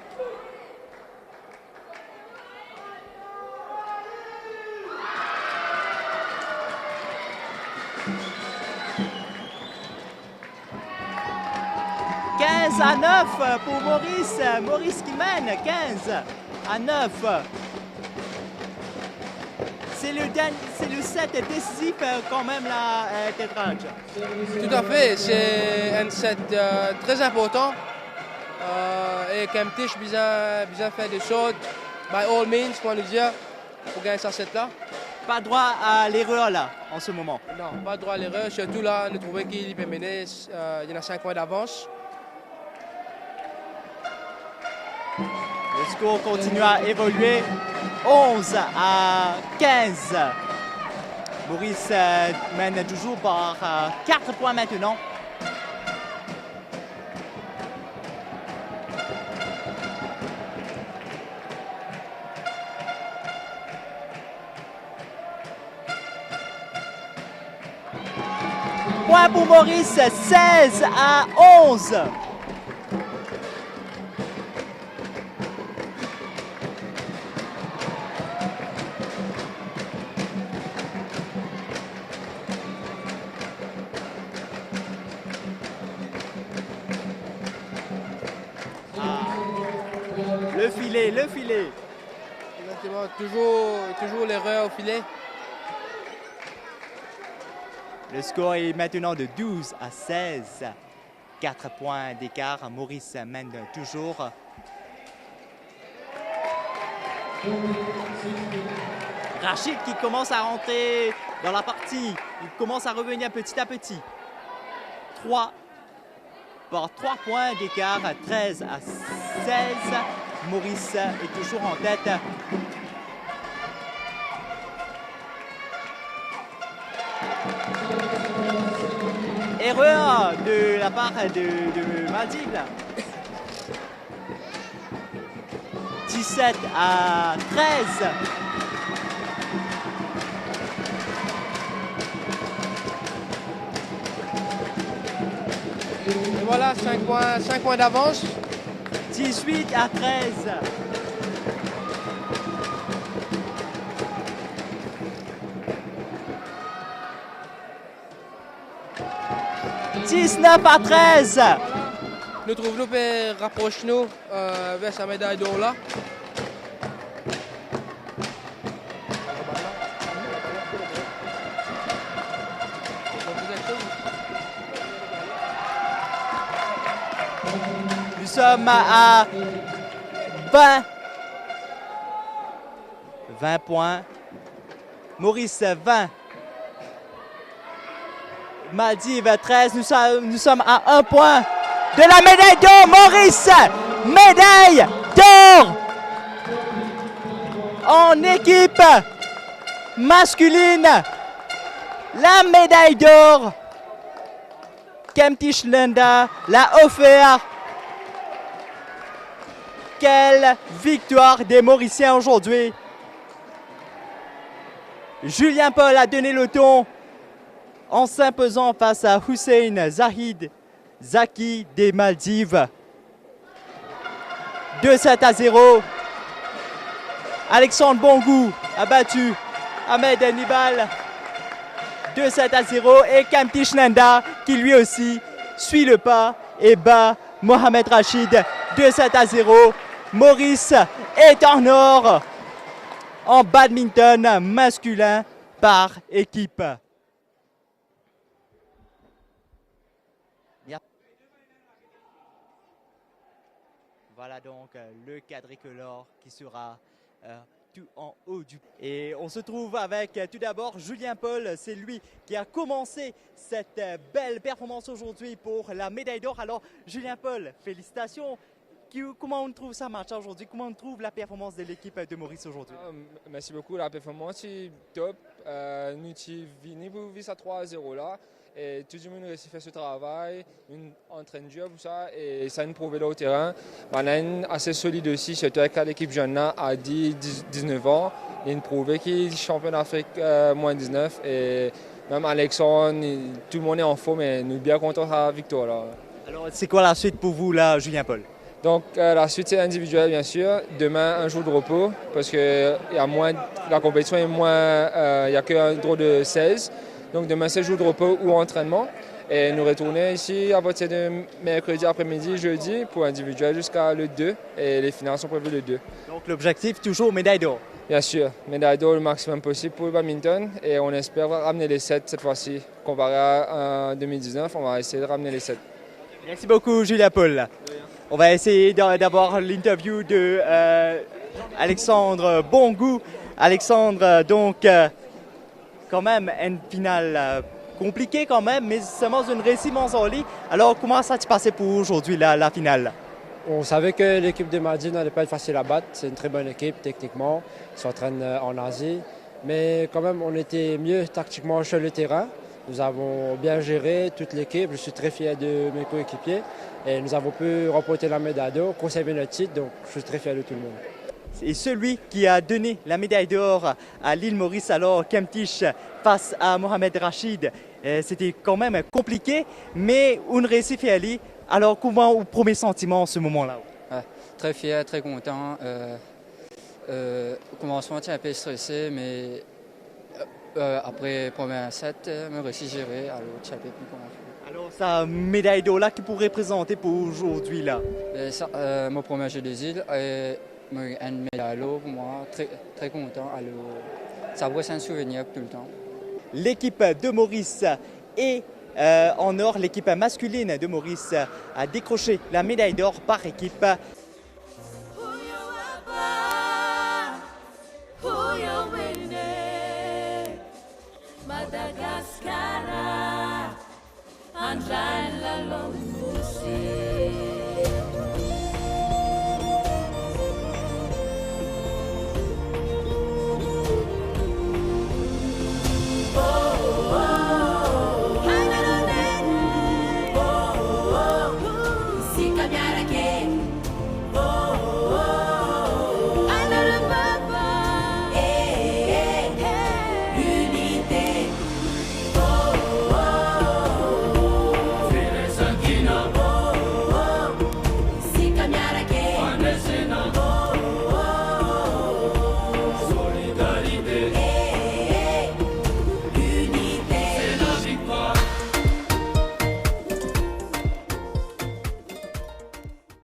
15-9 pour Maurice. Maurice qui mène, 15-9. C'est le set décisif quand même là, Tetrage. Tout à fait, c'est un set très important. Et Kempty bien fait des choses. By all means, pour nous dire, pour gagner ce set là. Pas droit à l'erreur là, en ce moment. Non, pas droit à l'erreur. Surtout là, nous trouvons qu'il peut mener. Il y en a 5 points d'avance. Le score continue à évoluer. 11-15. Maurice mène toujours par 4 points maintenant. points pour Maurice, 16-11. Le filet, le filet. Exactement, toujours l'erreur au filet. Le score est maintenant de 12-16. 4 points d'écart. Maurice mène toujours. Rachid qui commence à rentrer dans la partie. Il commence à revenir petit à petit. 3 points d'écart, 13-16. Maurice est toujours en tête. Erreur de la part de Maldives. 17-13. Et voilà, 5 points d'avance. 18-13. 19-13. Notre développeur rapproche nous vers sa médaille d'or là. Nous sommes à 20 points. Maurice 20. Maldives 13. Nous sommes à 1 point de la médaille d'or. Maurice, médaille d'or en équipe masculine. La médaille d'or. Kemtish Lenda l'a offert. Quelle victoire des Mauriciens aujourd'hui. Julien Paul a donné le ton en s'imposant face à Hussein Zahid Zaki des Maldives. 2-7-0. Alexandre Bongou a battu Ahmed Nibal. 2-7-0. Et Kemtish Nenda qui lui aussi suit le pas et bat Mohamed Rachid. 2-7-0. Maurice est en or en badminton masculin par équipe. Voilà donc le quadricolore qui sera tout en haut du... Et on se trouve avec tout d'abord Julien Paul, c'est lui qui a commencé cette belle performance aujourd'hui pour la médaille d'or. Alors Julien Paul, félicitations. Comment on trouve ça match aujourd'hui? Comment on trouve la performance de l'équipe de Maurice aujourd'hui? Merci beaucoup, la performance est top. Nous sommes venus pour vivre à 3-0 là. Et tout le monde a réussi à faire ce travail, on entraîne dur pour ça et ça nous prouve là au terrain. On est assez solide aussi, surtout avec l'équipe jeune à 19 ans. Il nous prouve qu'il est champion d'Afrique moins 19 et même Alexandre, tout le monde est en forme et nous sommes bien contents de la victoire là. Alors c'est quoi la suite pour vous là, Julien Paul? Donc la suite c'est individuel bien sûr. Demain un jour de repos parce que la compétition est moins, il n'y a qu'un draw de 16. Donc demain c'est jour de repos ou entraînement. Et nous retournons ici à partir de mercredi après-midi, jeudi pour individuel jusqu'à le 2. Et les finales sont prévues le 2. Donc l'objectif toujours médaille d'or? Bien sûr, médaille d'or le maximum possible pour le badminton. Et on espère ramener les 7 cette fois-ci. Comparé à 2019, on va essayer de ramener les 7. Merci beaucoup Julien Paul. On va essayer d'avoir l'interview de Alexandre Bongou. Alexandre, donc quand même une finale compliquée quand même, mais seulement une réussite en ligne. Alors comment ça s'est passé pour aujourd'hui la finale? On savait que l'équipe de Maldives n'allait pas être facile à battre. C'est une très bonne équipe techniquement. Ils s'entraînent en Asie. Mais quand même, on était mieux tactiquement sur le terrain. Nous avons bien géré toute l'équipe. Je suis très fier de mes coéquipiers. Et nous avons pu remporter la médaille d'or, conserver notre titre. Donc, je suis très fier de tout le monde. Et celui qui a donné la médaille d'or à l'île Maurice, alors Kemtish, face à Mohamed Rachid. C'était quand même compliqué, mais on réussit à y aller. Alors, comment vous premier sentiment en ce moment-là? Très fier, très content. Au commencement, j'étais un peu stressé, mais après le premier set, je me réussi à gérer. Alors, je un peu plus content. Alors, sa médaille d'or là qui pourrait présenter pour aujourd'hui là? Mon premier jeu des îles et une médaille d'or pour moi, très, très content. Alors, ça va être un souvenir tout le temps. L'équipe de Maurice est en or. L'équipe masculine de Maurice a décroché la médaille d'or par équipe. Madagascar, Andrei Lalonde.